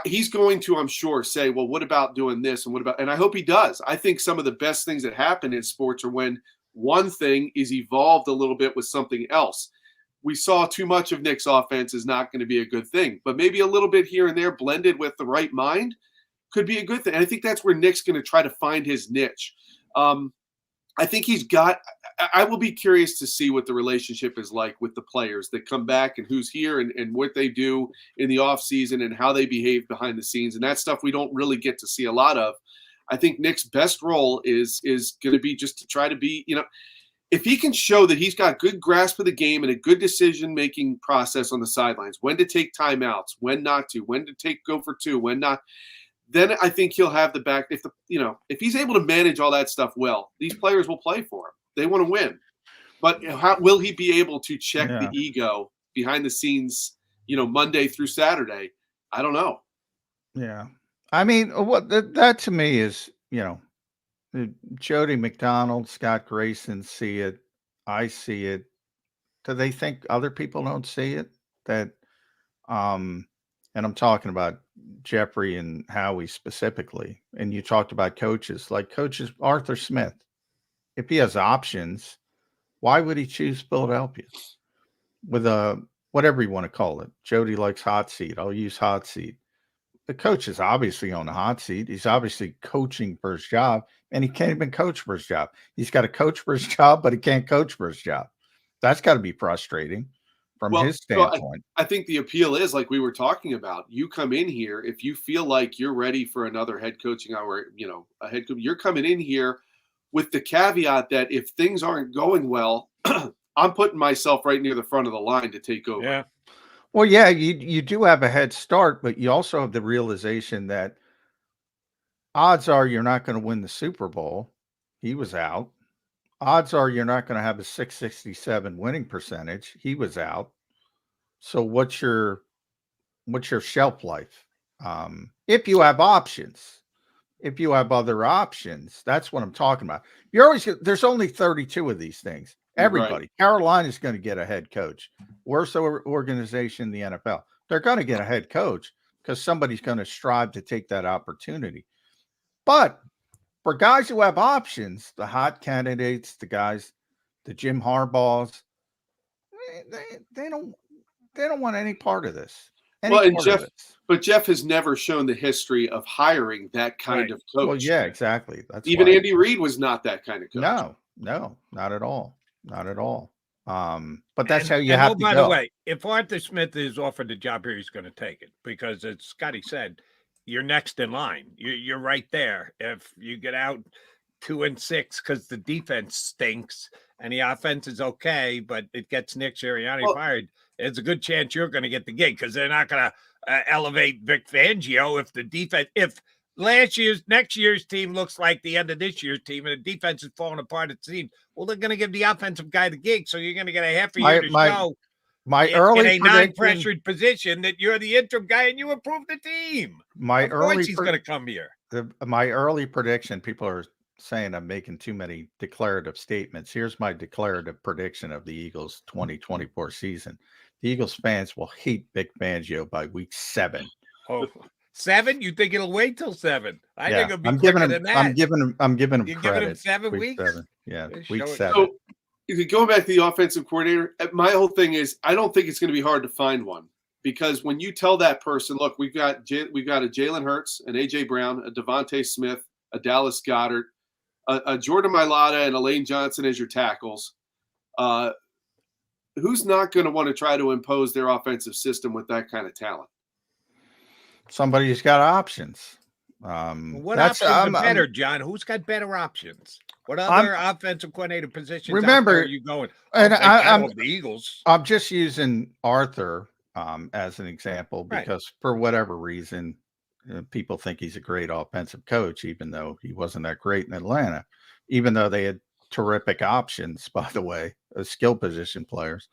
he's going to, I'm sure, say, well, what about doing this? And I hope he does. I think some of the best things that happen in sports are when one thing is evolved a little bit with something else. We saw too much of Nick's offense is not going to be a good thing, but maybe a little bit here and there blended with the right mind could be a good thing. And I think that's where Nick's going to try to find his niche. I think I will be curious to see what the relationship is like with the players that come back and who's here and what they do in the off season and how they behave behind the scenes. And that stuff we don't really get to see a lot of. I think Nick's best role is going to be just to try to be, if he can show that he's got good grasp of the game and a good decision-making process on the sidelines, when to take timeouts, when not to, when to go for two, when not, then I think he'll have the back. If he's able to manage all that stuff well, these players will play for him. They want to win. But how will he be able to check the ego behind the scenes, Monday through Saturday? I don't know. Yeah. I mean, what that to me is, Jody McDonald, Scott Grayson see it. I see it. Do they think other people don't see it? That, and I'm talking about Jeffrey and Howie specifically. And you talked about coaches, like coaches Arthur Smith. If he has options, why would he choose Philadelphia with whatever you want to call it? Jody likes hot seat. I'll use hot seat. The coach is obviously on the hot seat. He's obviously coaching for his job, and he can't even coach for his job. He's got to coach for his job, but he can't coach for his job. That's got to be frustrating from his standpoint. I think the appeal is, like we were talking about, you come in here, if you feel like you're ready for another head coaching hour, a head coach, you're coming in here with the caveat that if things aren't going well, I'm putting myself right near the front of the line to take over. Yeah. Well, yeah, you do have a head start, but you also have the realization that odds are you're not going to win the Super Bowl. He was out. Odds are you're not going to have a 667 winning percentage. He was out. So what's your shelf life? If you have options, if you have other options, that's what I'm talking about. There's only 32 of these things. Everybody. Right. Carolina's going to get a head coach. Worst organization in the NFL. They're going to get a head coach because somebody's going to strive to take that opportunity. But for guys who have options, the hot candidates, the guys, the Jim Harbaughs, they don't want any part of this. But Jeff has never shown the history of hiring that kind of coach. Well, yeah, exactly. That's even Andy Reid was not that kind of coach. No, not at all. Not at all. But that's how you have to go. By the way, if Arthur Smith is offered the job here, he's going to take it because, as Scotty said, you're next in line. You're right there. If you get out 2-6 because the defense stinks and the offense is okay, but it gets Nick Sirianni fired, there's a good chance you're going to get the gig because they're not going to elevate Vic Fangio if next year's team looks like the end of this year's team and the defense is falling apart at the seams. Well, they're going to give the offensive guy the gig, so you're going to get a half a year to show in a non-pressured position that you're the interim guy and you approve the team. Of course he's going to come here. My early prediction, people are saying I'm making too many declarative statements. Here's my declarative prediction of the Eagles 2024 season. The Eagles fans will hate Vic Fangio by week 7. Oh. 7? You think it'll wait till 7? I think it'll be quicker than that. I'm giving him credit. You're giving him 7 weeks? 7. Yeah, week 7. So, going back to the offensive coordinator, my whole thing is I don't think it's going to be hard to find one because when you tell that person, look, we've got a Jalen Hurts, an A.J. Brown, a Devontae Smith, a Dallas Goedert, a Jordan Mailata, and a Lane Johnson as your tackles. Who's not going to want to try to impose their offensive system with that kind of talent? Somebody who's got options. What options are better, John? Who's got better options? What other offensive coordinator positions are you going? And I'm the Eagles. I'm just using Arthur as an example because for whatever reason, people think he's a great offensive coach, even though he wasn't that great in Atlanta, even though they had terrific options, by the way, skill position players.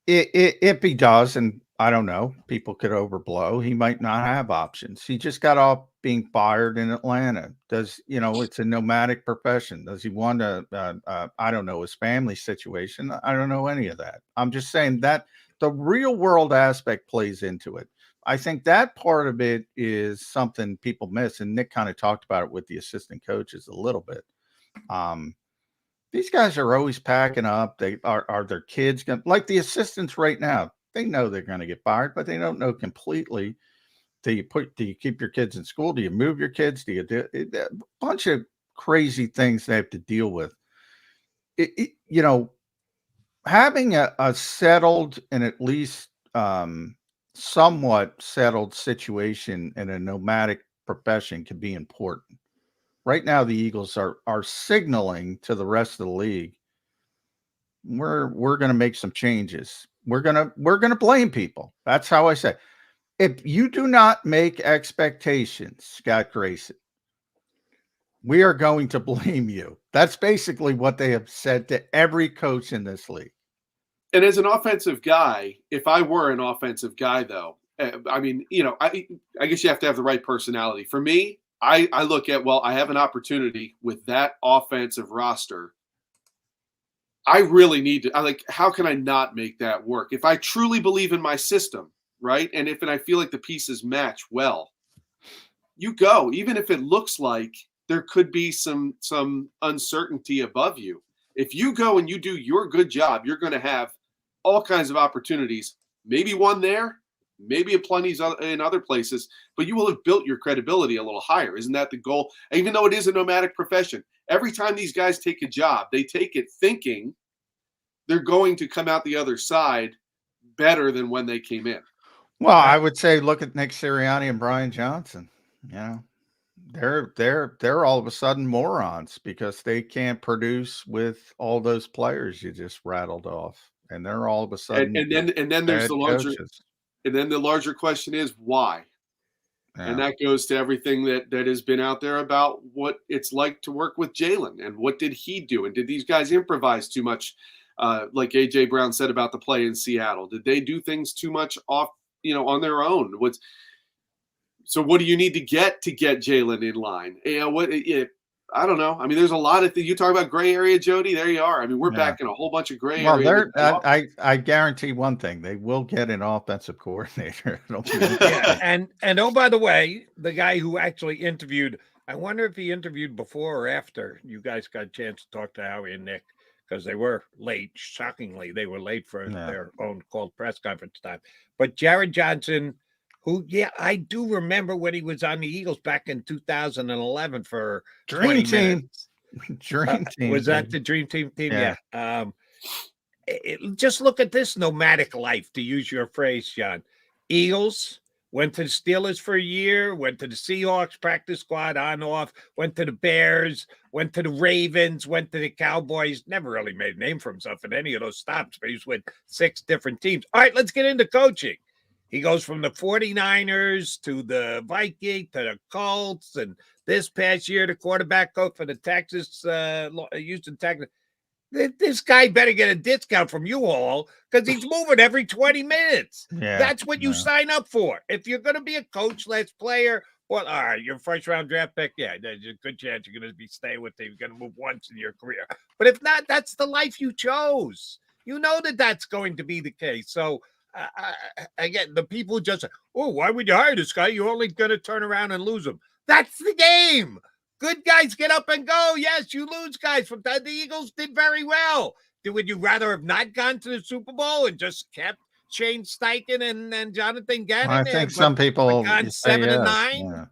If he does, and I don't know, people could overblow. He might not have options. He just got off being fired in Atlanta. It's a nomadic profession. Does he want to? I don't know his family situation. I don't know any of that. I'm just saying that the real world aspect plays into it. I think that part of it is something people miss, and Nick kind of talked about it with the assistant coaches a little bit. These guys are always packing up. They are their kids going like the assistants right now. They know they're going to get fired, but they don't know completely. Do you keep your kids in school? Do you move your kids? Do you do a bunch of crazy things they have to deal with? Having a settled and at least somewhat settled situation in a nomadic profession can be important. Right now, the Eagles are signaling to the rest of the league, we're going to make some changes. We're gonna blame people. That's how I say. If you do not make expectations, Scott Grayson, we are going to blame you. That's basically what they have said to every coach in this league. And as an offensive guy, if I were an offensive guy, though, I mean, I guess you have to have the right personality. For me, I look at, I have an opportunity with that offensive roster. I really need to, how can I not make that work? If I truly believe in my system, right? And I feel like the pieces match well, you go, even if it looks like there could be some uncertainty above you. If you go and you do your good job, you're going to have all kinds of opportunities, maybe one there, maybe a plenty in other places, but you will have built your credibility a little higher. Isn't that the goal? Even though it is a nomadic profession, every time these guys take a job, they take it thinking they're going to come out the other side better than when they came in. Well, I would say look at Nick Sirianni and Brian Johnson. They're all of a sudden morons because they can't produce with all those players you just rattled off, and they're all of a sudden and then there's the larger coaches. And then the larger question is why? Yeah. And that goes to everything that has been out there about what it's like to work with Jalen and what did he do? And did these guys improvise too much? Like A.J. Brown said about the play in Seattle. Did they do things too much off, on their own? So what do you need to get Jalen in line? I don't know. I mean, there's a lot of things. You talk about gray area, Jody. There you are. I mean, we're back in a whole bunch of gray area. I guarantee one thing: they will get an offensive coordinator. And oh, by the way, the guy who actually interviewed, I wonder if he interviewed before or after you guys got a chance to talk to Howie and Nick, because they were late. Shockingly, they were late for their own called press conference time. But Jared Johnson, who, I do remember when he was on the Eagles back in 2011 for Dream Team. Dream Team. Was that the Dream Team team? Yeah. Just look at this nomadic life, to use your phrase, John. Eagles went to the Steelers for a year, went to the Seahawks practice squad on off, went to the Bears, went to the Ravens, went to the Cowboys. Never really made a name for himself in any of those stops, but he's with 6 different teams. All right, let's get into coaching. He goes from the 49ers to the Vikings to the Colts, and this past year, the quarterback coach for the Houston Texans. This guy better get a discount from you all because he's moving every 20 minutes. Yeah, that's what you sign up for. If you're going to be a coach/player, well, all right, you're a first-round draft pick. Yeah, there's a good chance you're going to be staying with him. You're going to move once in your career. But if not, that's the life you chose. You know that's going to be the case. So, again, the people just say, oh, why would you hire this guy? You're only going to turn around and lose him. That's the game. Good guys get up and go. Yes, you lose guys. From the Eagles did very well. Would you rather have not gone to the Super Bowl and just kept Shane Steichen and Jonathan Gannon? Well, I think some people gone 7-9. Yeah.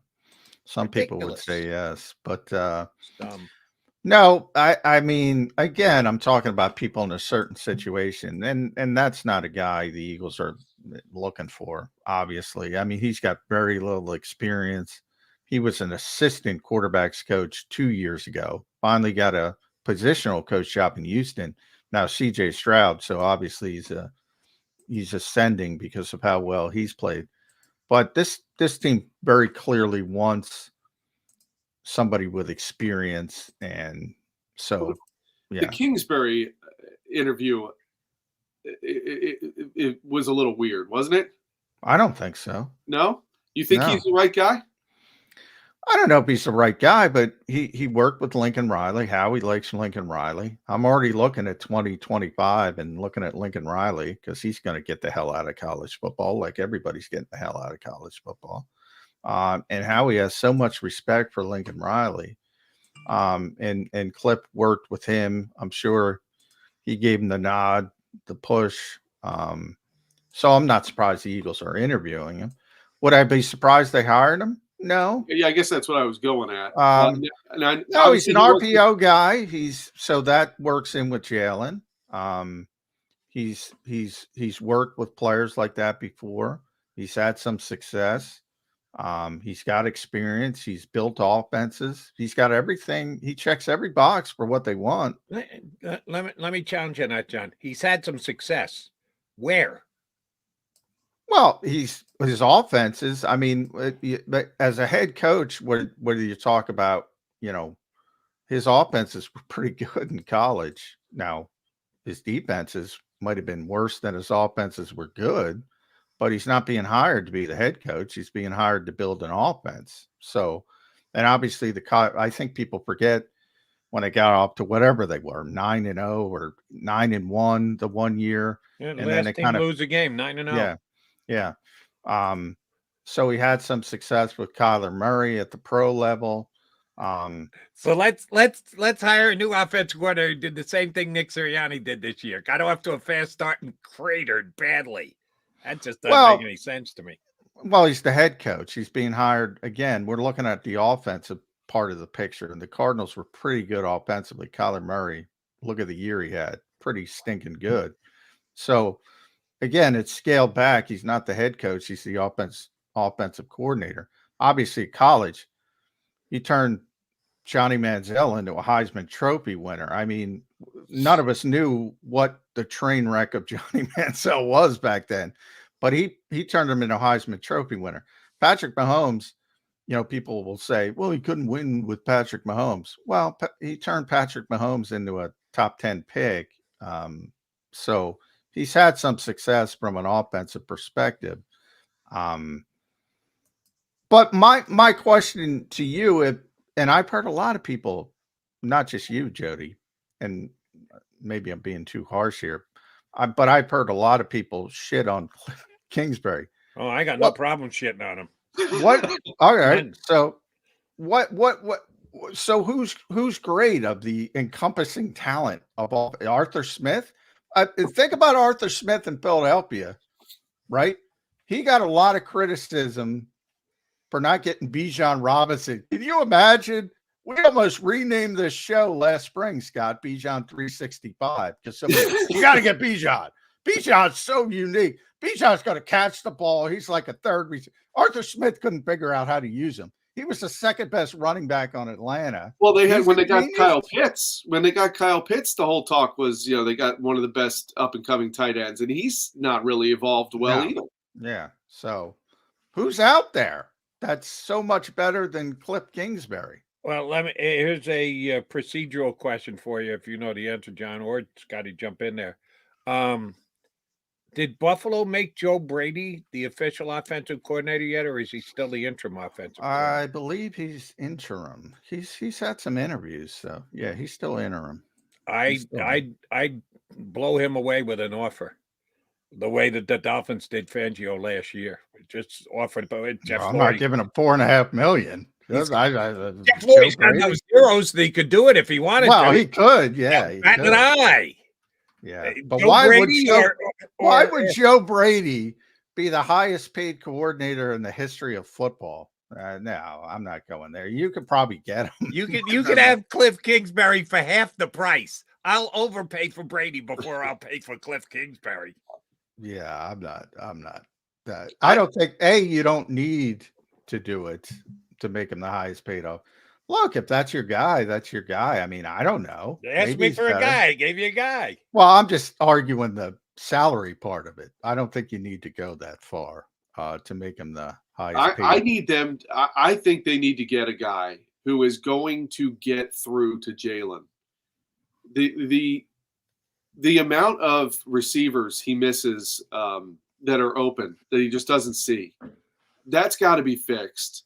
Some people would say yes, but no. I mean, again, I'm talking about people in a certain situation, and that's not a guy the Eagles are looking for. Obviously, I mean, he's got very little experience. He was an assistant quarterbacks coach 2 years ago. Finally got a positional coach job in Houston. Now C.J. Stroud, so obviously he's ascending because of how well he's played. But this team very clearly wants somebody with experience, and so the Kingsbury interview. it was a little weird, wasn't it? I don't think so. No? You think No. he's the right guy? I don't know if he's the right guy, but he worked with Lincoln Riley. Howie likes Lincoln Riley. I'm already looking at 2025 and looking at Lincoln Riley because he's going to get the hell out of college football, like everybody's getting the hell out of college football. And Howie has so much respect for Lincoln Riley. And Clip worked with him. I'm sure he gave him the nod, the push. So I'm not surprised the Eagles are interviewing him. Would I be surprised they hired him? No. Yeah, I guess that's what I was going at. No, he's an RPO guy. So that works in with Jalen. He's worked with players like that before. He's had some success. He's got experience. He's built offenses. He's got everything. He checks every box for what they want. Let me challenge you on that, John. He's had some success. Where? Well, his offenses. I mean, but as a head coach, what do you talk about? You know, his offenses were pretty good in college. Now, his defenses might have been worse than his offenses were good, but he's not being hired to be the head coach. He's being hired to build an offense. So, and obviously I think people forget when they got up to whatever they were, 9-0 or 9-1 the 1 year. Yeah, and last then they team kind of lose a game, 9-0. Yeah. So he had some success with Kyler Murray at the pro level. So let's hire a new offensive coordinator who did the same thing Nick Sirianni did this year. Got off to a fast start and cratered badly. That just doesn't make any sense to me. Well, he's the head coach. He's being hired again. We're looking at the offensive part of the picture, and the Cardinals were pretty good offensively. Kyler Murray, look at the year he had, pretty stinking good. So again, it's scaled back. He's not the head coach. He's the offensive coordinator. Obviously, college, he turned Johnny Manziel into a Heisman Trophy winner. I mean, none of us knew what the train wreck of Johnny Manziel was back then, but he turned him into a Heisman Trophy winner. Patrick Mahomes, you know, people will say, well, he couldn't win with Patrick Mahomes. Well, he turned Patrick Mahomes into a top 10 pick. So he's had some success from an offensive perspective. But my question to you, and I've heard a lot of people, not just you, Jody, and maybe I'm being too harsh here, but I've heard a lot of people shit on Kingsbury. Oh, I got no problem shitting on him. What? All right. So so who's great of the encompassing talent of all? Arthur Smith? Think about Arthur Smith in Philadelphia, right? He got a lot of criticism for not getting Bijan Robinson. Can you imagine? We almost renamed this show last spring, Scott, Bijan 365, because you got to get Bijan. Bijan's so unique. Bijan's going to catch the ball. He's like a third. Arthur Smith couldn't figure out how to use him. He was the second best running back on Atlanta. Well, when they got Kyle Pitts, the whole talk was, you know, they got one of the best up and coming tight ends, and he's not really evolved well either. Yeah. So who's out there that's so much better than Cliff Kingsbury? Well, here's a procedural question for you. If you know the answer, John, or Scotty, jump in there. Did Buffalo make Joe Brady the official offensive coordinator yet, or is he still the interim offensive coordinator? I believe he's interim. He's had some interviews, so yeah, he's still interim. I'd blow him away with an offer, the way that the Dolphins did Fangio last year. Just offered Jeff. I'm not giving him $4.5 million. Jeff Florey's got those zeros that he could do it if he wanted to. Well, he could, yeah. Bat an eye. Yeah, but why would Joe Brady be the highest paid coordinator in the history of football? No, I'm not going there. You could probably get him. You could have Cliff Kingsbury for half the price. I'll overpay for Brady before I'll pay for Cliff Kingsbury. Yeah, I'm not. I don't think you don't need to do it to make him the highest paid off. Look, if that's your guy, that's your guy. I mean, I don't know. They asked me for a guy. I gave you a guy. Well, I'm just arguing the salary part of it. I don't think you need to go that far to make him the highest paid. I think they need to get a guy who is going to get through to Jalen. The the amount of receivers he misses that are open that he just doesn't see, that's got to be fixed.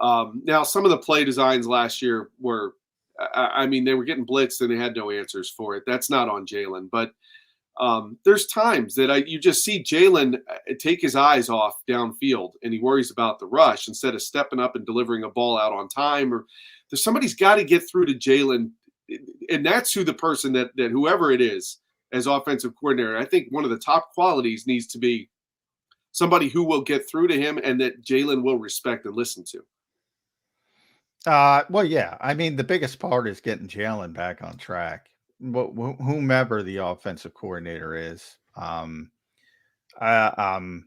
Now, some of the play designs last year were, I mean, they were getting blitzed and they had no answers for it. That's not on Jalen, but there's times that you just see Jalen take his eyes off downfield and he worries about the rush instead of stepping up and delivering a ball out on time. Or somebody's got to get through to Jalen, and that's who the person that whoever it is as offensive coordinator, I think one of the top qualities needs to be somebody who will get through to him and that Jalen will respect and listen to. Well, yeah. I mean, the biggest part is getting Jalen back on track. Whomever the offensive coordinator is. Yeah. And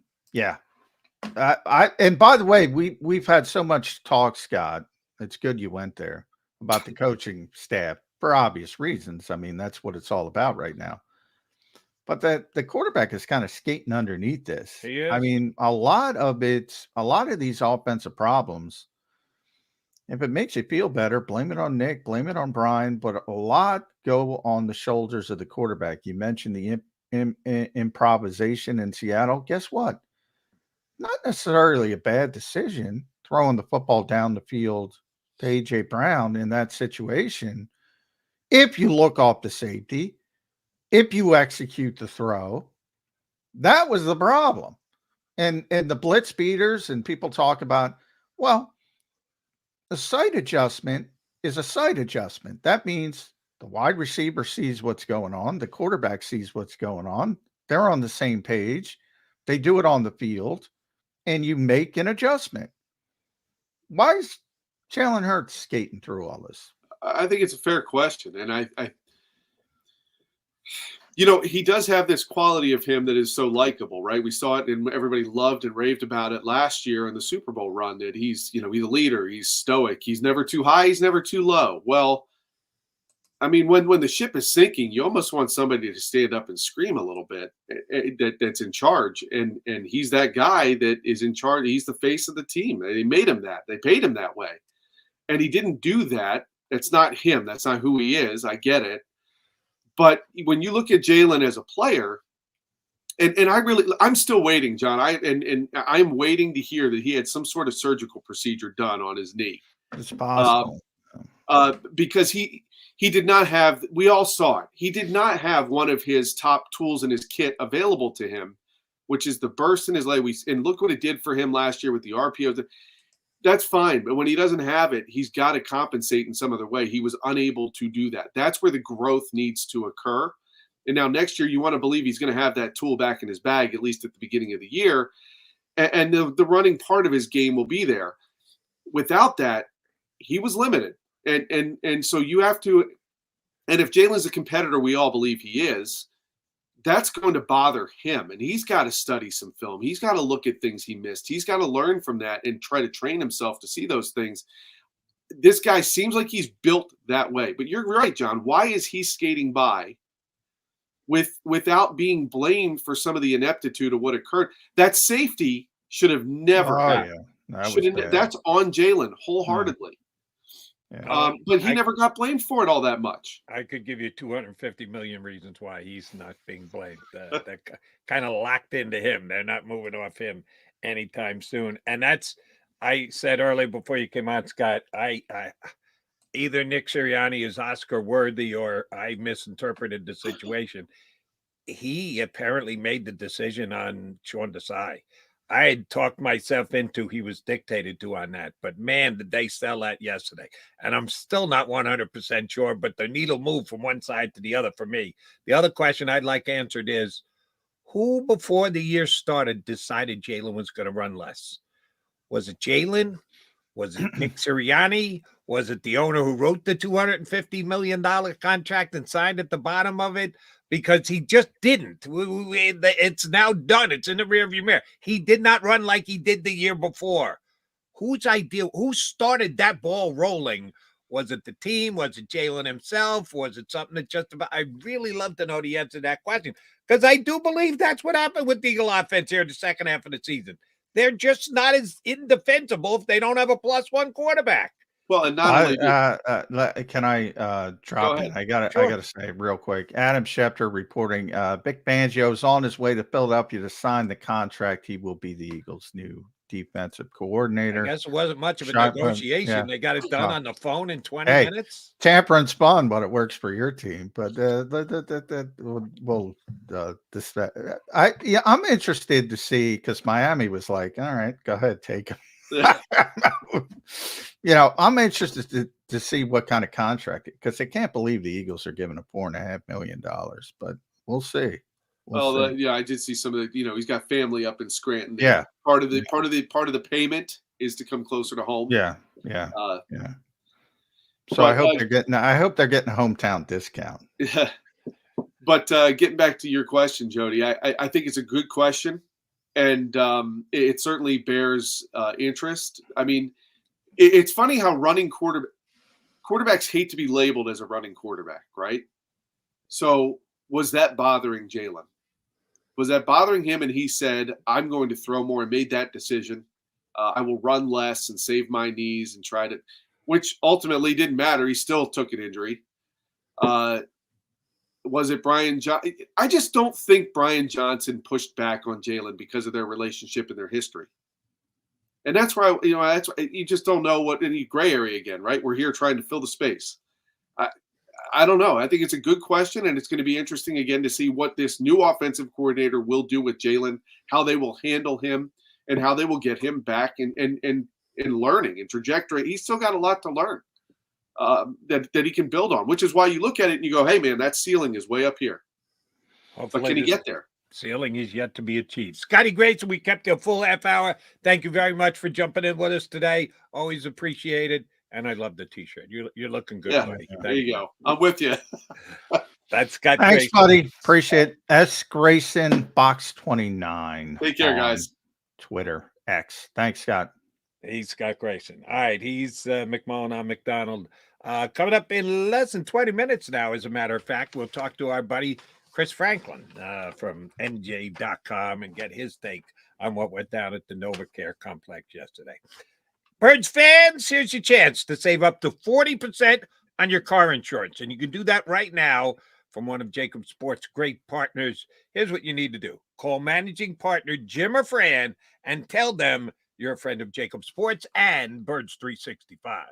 by the way, we've had so much talk, Scott. It's good you went there about the coaching staff for obvious reasons. I mean, that's what it's all about right now. But the quarterback is kind of skating underneath this. He is. I mean, a lot of these offensive problems, if it makes you feel better, blame it on Nick, blame it on Brian, but a lot go on the shoulders of the quarterback. You mentioned the improvisation in Seattle. Guess what? Not necessarily a bad decision throwing the football down the field to A.J. Brown in that situation. If you look off the safety, if you execute the throw, that was the problem. And the blitz beaters and people talk about, well, a sight adjustment is a sight adjustment. That means the wide receiver sees what's going on. The quarterback sees what's going on. They're on the same page. They do it on the field, and you make an adjustment. Why is Jalen Hurts skating through all this? I think it's a fair question. And I he does have this quality of him that is so likable, right? We saw it and everybody loved and raved about it last year in the Super Bowl run that he's a leader. He's stoic. He's never too high. He's never too low. Well, I mean, when the ship is sinking, you almost want somebody to stand up and scream a little bit that's in charge. And he's that guy that is in charge. He's the face of the team. They made him that. They paid him that way. And he didn't do that. It's not him. That's not who he is. I get it. But when you look at Jalen as a player, and I'm still waiting, John. I'm waiting to hear that he had some sort of surgical procedure done on his knee. It's possible. Because he did not have, we all saw it. He did not have one of his top tools in his kit available to him, which is the burst in his leg. And look what it did for him last year with the RPO. That's fine. But when he doesn't have it, he's got to compensate in some other way. He was unable to do that. That's where the growth needs to occur. And now next year, you want to believe he's going to have that tool back in his bag, at least at the beginning of the year. And the running part of his game will be there. Without that, he was limited. And so you have to, and if Jalen's a competitor, we all believe he is, that's going to bother him. And he's got to study some film. He's got to look at things he missed. He's got to learn from that and try to train himself to see those things. This guy seems like he's built that way. But you're right, John. Why is he skating by without being blamed for some of the ineptitude of what occurred? That safety should have never happened. Yeah. That's on Jalen wholeheartedly. Yeah. But he never got blamed for it all that much. I could give you 250 million reasons why he's not being blamed. That kind of locked into him. They're not moving off him anytime soon. And that's, I said earlier before you came on, Scott, I either Nick Sirianni is Oscar worthy or I misinterpreted the situation. He apparently made the decision on Sean Desai. I had talked myself into he was dictated to on that, but man, did they sell that yesterday. And I'm still not 100% sure, but the needle moved from one side to the other for me. The other question I'd like answered is, who before the year started decided Jalen was going to run less? Was it Jalen? Was it Nick Sirianni? Was it the owner who wrote the $250 million contract and signed at the bottom of it? Because he just didn't. It's now done. It's in the rearview mirror. He did not run like he did the year before. Whose idea? Who started that ball rolling? Was it the team? Was it Jalen himself? Was it something that just about? I really love to know the answer to that question because I do believe that's what happened with the Eagle offense here in the second half of the season. They're just not as indefensible if they don't have a +1 quarterback. Well, and not only can I drop in? I gotta say real quick. Adam Schefter reporting Vic Fangio's on his way to Philadelphia to sign the contract. He will be the Eagles' new defensive coordinator. I guess it wasn't much of a negotiation. Yeah. They got it done on the phone in 20 minutes. Tampering's fun, but it works for your team. But I'm interested to see, because Miami was like, all right, go ahead, take him. I'm interested to see what kind of contract, because they can't believe the Eagles are giving him $4.5 million, but we'll see. I did see some of the. He's got family up in Scranton. Yeah, part of the payment is to come closer to home. Yeah. So I hope they're getting a hometown discount. Yeah. But getting back to your question, Jody, I think it's a good question, and it certainly bears interest. I mean, it's funny how running quarterbacks hate to be labeled as a running quarterback, right? So was that bothering Jalen? Was that bothering him? And he said, I'm going to throw more, and made that decision. I will run less and save my knees and try to, which ultimately didn't matter. He still took an injury. Was it Brian Johnson? I just don't think Brian Johnson pushed back on Jalen because of their relationship and their history. And that's why, that's why you just don't know what any gray area again, right? We're here trying to fill the space. I don't know. I think it's a good question, and it's going to be interesting again to see what this new offensive coordinator will do with Jalen, how they will handle him, and how they will get him back in learning and trajectory. He's still got a lot to learn that he can build on, which is why you look at it and you go, hey, man, that ceiling is way up here. Hopefully, but can he get there? Ceiling is yet to be achieved. Scotty Grayson, we kept you a full half hour. Thank you very much for jumping in with us today. Always appreciated. And I love the T-shirt. You're looking good, buddy. There you go. I'm with you. That's Scott Thanks, Grayson. buddy. Appreciate it. S. Grayson, Box 29. Take care, guys. Twitter, X. Thanks, Scott. He's Scott Grayson. All right. He's McMullen on McDonald. Coming up in less than 20 minutes now, as a matter of fact, we'll talk to our buddy Chris Franklin from NJ.com and get his take on what went down at the NovaCare complex yesterday. Birds fans, here's your chance to save up to 40% on your car insurance. And you can do that right now from one of JAKIB Sports' great partners. Here's what you need to do. Call managing partner Jim or Fran and tell them you're a friend of JAKIB Sports and Birds 365.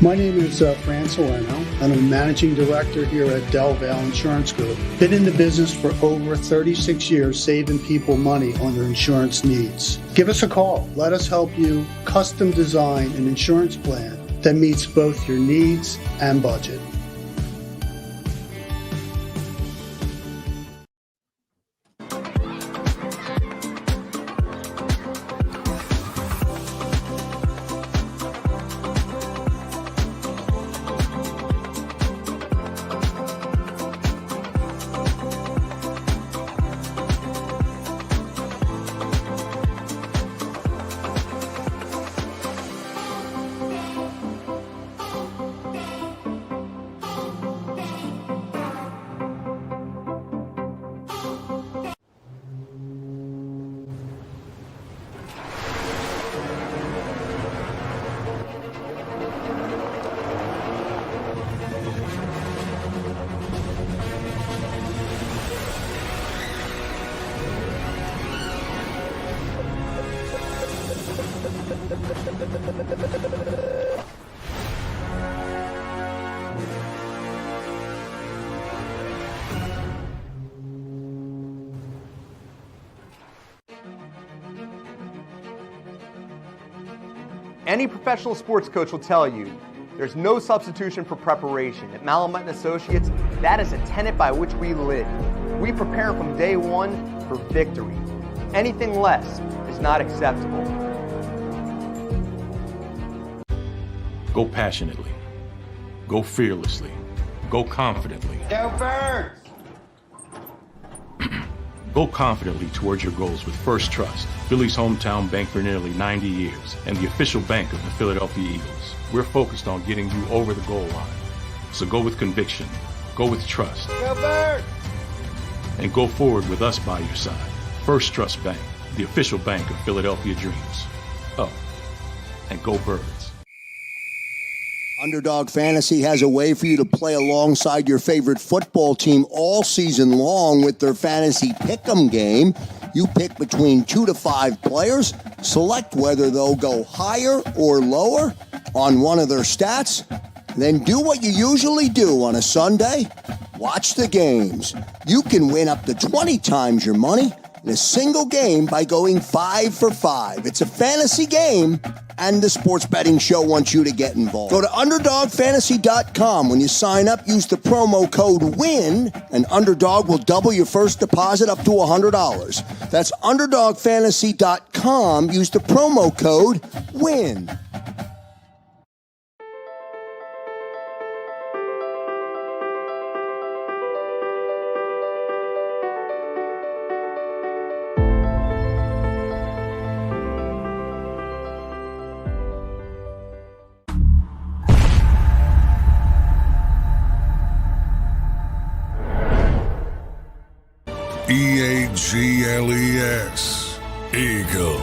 My name is Fran Salerno. I'm a managing director here at Del Valle Insurance Group. Been in the business for over 36 years, saving people money on their insurance needs. Give us a call. Let us help you custom design an insurance plan that meets both your needs and budget. Any professional sports coach will tell you there's no substitution for preparation. At Malamut & Associates, that is a tenet by which we live. We prepare from day one for victory. Anything less is not acceptable. Go passionately. Go fearlessly. Go confidently. Go Birds! Go confidently towards your goals with First Trust, Philly's hometown bank for nearly 90 years, and the official bank of the Philadelphia Eagles. We're focused on getting you over the goal line. So go with conviction. Go with trust. Go Birds! and go forward with us by your side. First Trust Bank, the official bank of Philadelphia Dreams. Oh, and go Birds. Underdog Fantasy has a way for you to play alongside your favorite football team all season long with their fantasy pick'em game. You pick between 2 to 5 players, select whether they'll go higher or lower on one of their stats, then do what you usually do on a Sunday, watch the games. You can win up to 20 times your money in a single game by going 5 for 5. It's a fantasy game, and the Sports Betting Show wants you to get involved. Go to UnderdogFantasy.com. When you sign up, use the promo code WIN, and Underdog will double your first deposit up to $100. That's UnderdogFantasy.com. Use the promo code WIN. EAGLES, Eagles.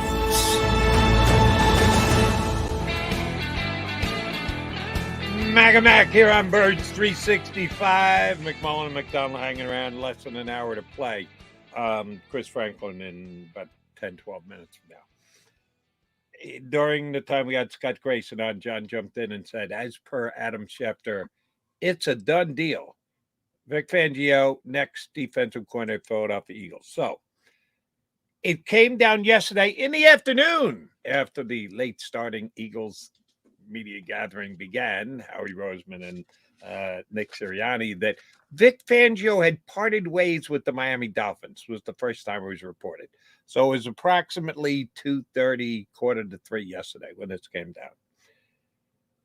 Mac here on Birds 365. McMullen and McDonald hanging around, less than an hour to play. Chris Franklin in about 10, 12 minutes from now. During the time we had Scott Grayson on, John jumped in and said, as per Adam Schefter, it's a done deal. Vic Fangio, next defensive coordinator of Philadelphia Eagles. So it came down yesterday in the afternoon after the late starting Eagles media gathering began, Howie Roseman and Nick Sirianni, that Vic Fangio had parted ways with the Miami Dolphins. Was the first time it was reported. So it was approximately 2:30, 2:45 yesterday when this came down.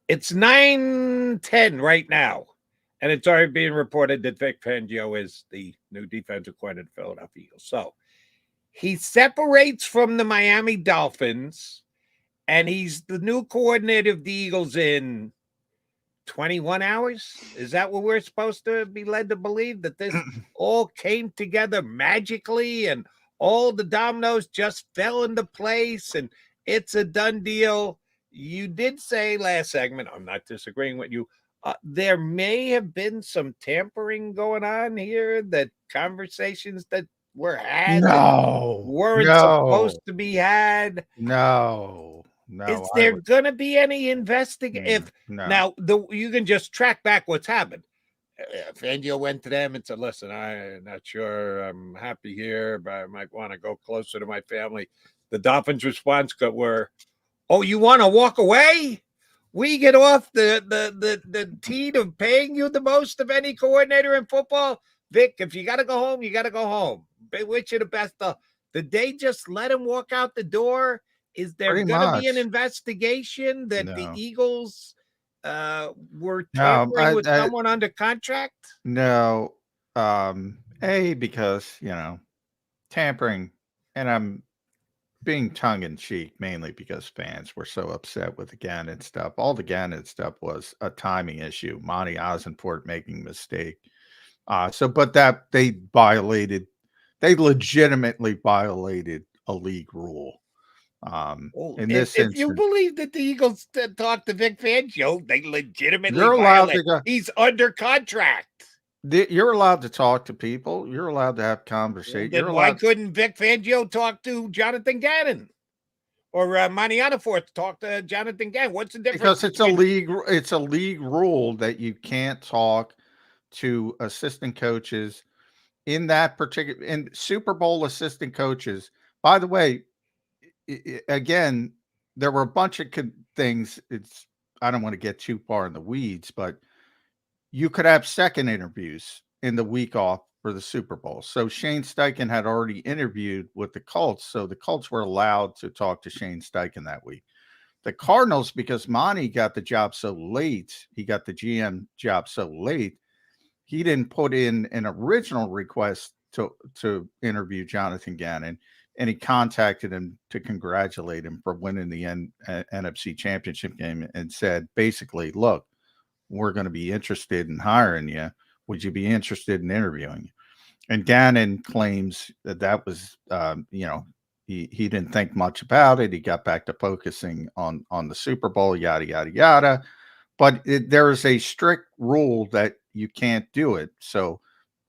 It's 9:10 right now. And it's already being reported that Vic Fangio is the new defensive coordinator of the Philadelphia Eagles. So he separates from the Miami Dolphins, and he's the new coordinator of the Eagles in 21 hours. Is that what we're supposed to be led to believe, that this all came together magically and all the dominoes just fell into place and it's a done deal? You did say last segment, I'm not disagreeing with you, there may have been some tampering going on here, that conversations that were had weren't supposed to be had. No. Is there going to be any investigation? Now, you can just track back what's happened. Fangio went to them and said, listen, I'm not sure I'm happy here, but I might want to go closer to my family. The Dolphins' response were, oh, you want to walk away? We get off the teat of paying you the most of any coordinator in football. Vic, if you got to go home, you got to go home. Wish you the best. Did they just let him walk out the door? Is there going to be an investigation that the Eagles were tampering with someone under contract? No. Because, tampering, and I'm being tongue-in-cheek mainly because fans were so upset with the Gannon stuff. All the Gannon stuff was a timing issue. Monty Ossenfort making a mistake. But that they legitimately violated a league rule. In this instance, if you believe that the Eagles talked to Vic Fangio, they legitimately violate. He's under contract. You're allowed to talk to people. You're allowed to have conversations. Then why couldn't Vic Fangio talk to Jonathan Gannon or Monty Ossenfort talk to Jonathan Gannon? What's the difference? Because it's a league rule that you can't talk to assistant coaches in that particular, in Super Bowl assistant coaches. By the way, again, there were a bunch of things. I don't want to get too far in the weeds, but you could have second interviews in the week off for the Super Bowl. So Shane Steichen had already interviewed with the Colts. So the Colts were allowed to talk to Shane Steichen that week. The Cardinals, because Monty got the job so late, he got the GM job so late, he didn't put in an original request to interview Jonathan Gannon, and he contacted him to congratulate him for winning the NFC Championship game and said, basically, look, we're going to be interested in hiring you. Would you be interested in interviewing you? And Gannon claims that was, he didn't think much about it. He got back to focusing on the Super Bowl, yada, yada, yada. But there is a strict rule that you can't do it. So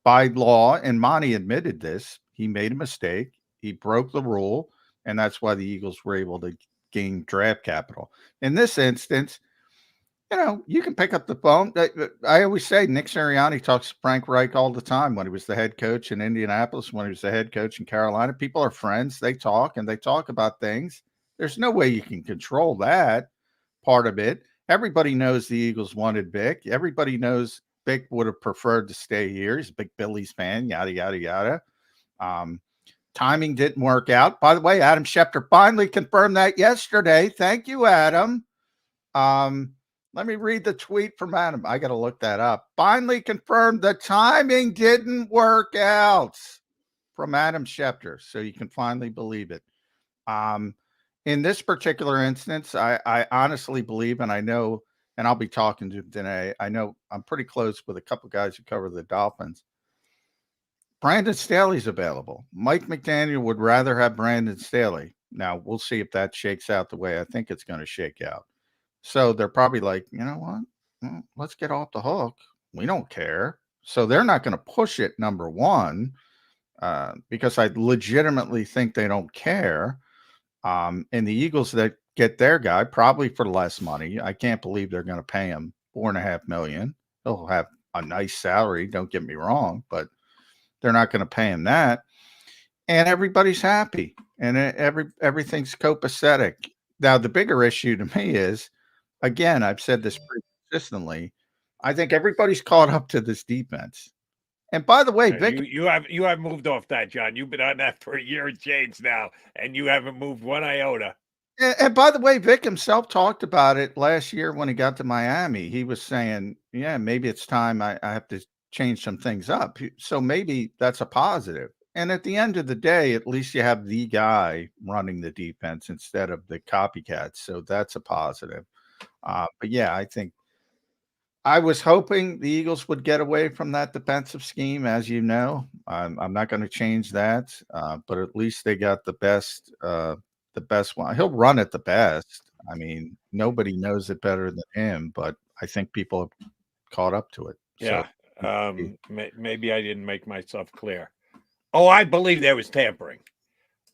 by law, and Monty admitted this, he made a mistake. He broke the rule, and that's why the Eagles were able to gain draft capital. In this instance, you can pick up the phone. I always say Nick Sirianni talks to Frank Reich all the time when he was the head coach in Indianapolis, when he was the head coach in Carolina. People are friends. They talk, and they talk about things. There's no way you can control that part of it. Everybody knows the Eagles wanted Vic. Everybody knows Vic would have preferred to stay here. He's a big Billy's fan, yada, yada, yada. Timing didn't work out. By the way, Adam Schefter finally confirmed that yesterday. Thank you, Adam. Let me read the tweet from Adam. I got to look that up. Finally confirmed the timing didn't work out from Adam Schefter. So you can finally believe it. In this particular instance, I honestly believe, and I know, and I'll be talking to him today, I know I'm pretty close with a couple guys who cover the Dolphins. Brandon Staley's available. Mike McDaniel would rather have Brandon Staley. Now, we'll see if that shakes out the way I think it's going to shake out. So they're probably like, you know what? Well, let's get off the hook. We don't care. So they're not going to push it, number one, because I legitimately think they don't care. And the Eagles that get their guy probably for less money. I can't believe they're going to pay him $4.5 million. They'll have a nice salary. Don't get me wrong, but they're not going to pay him that. And everybody's happy, and everything's copacetic. Now, the bigger issue to me is, again, I've said this pretty consistently, I think everybody's caught up to this defense. And by the way, Vic, you have moved off that, John. You've been on that for a year and change now, and you haven't moved one iota. And by the way, Vic himself talked about it last year when he got to Miami. He was saying, yeah, maybe it's time I have to change some things up. So maybe that's a positive. And at the end of the day, at least you have the guy running the defense instead of the copycats. So that's a positive. But yeah, I think I was hoping the Eagles would get away from that defensive scheme, as you know. I'm not going to change that, but at least they got the best one. He'll run it the best. I mean, nobody knows it better than him, but I think people have caught up to it. Yeah. So, maybe I didn't make myself clear. Oh, I believe there was tampering.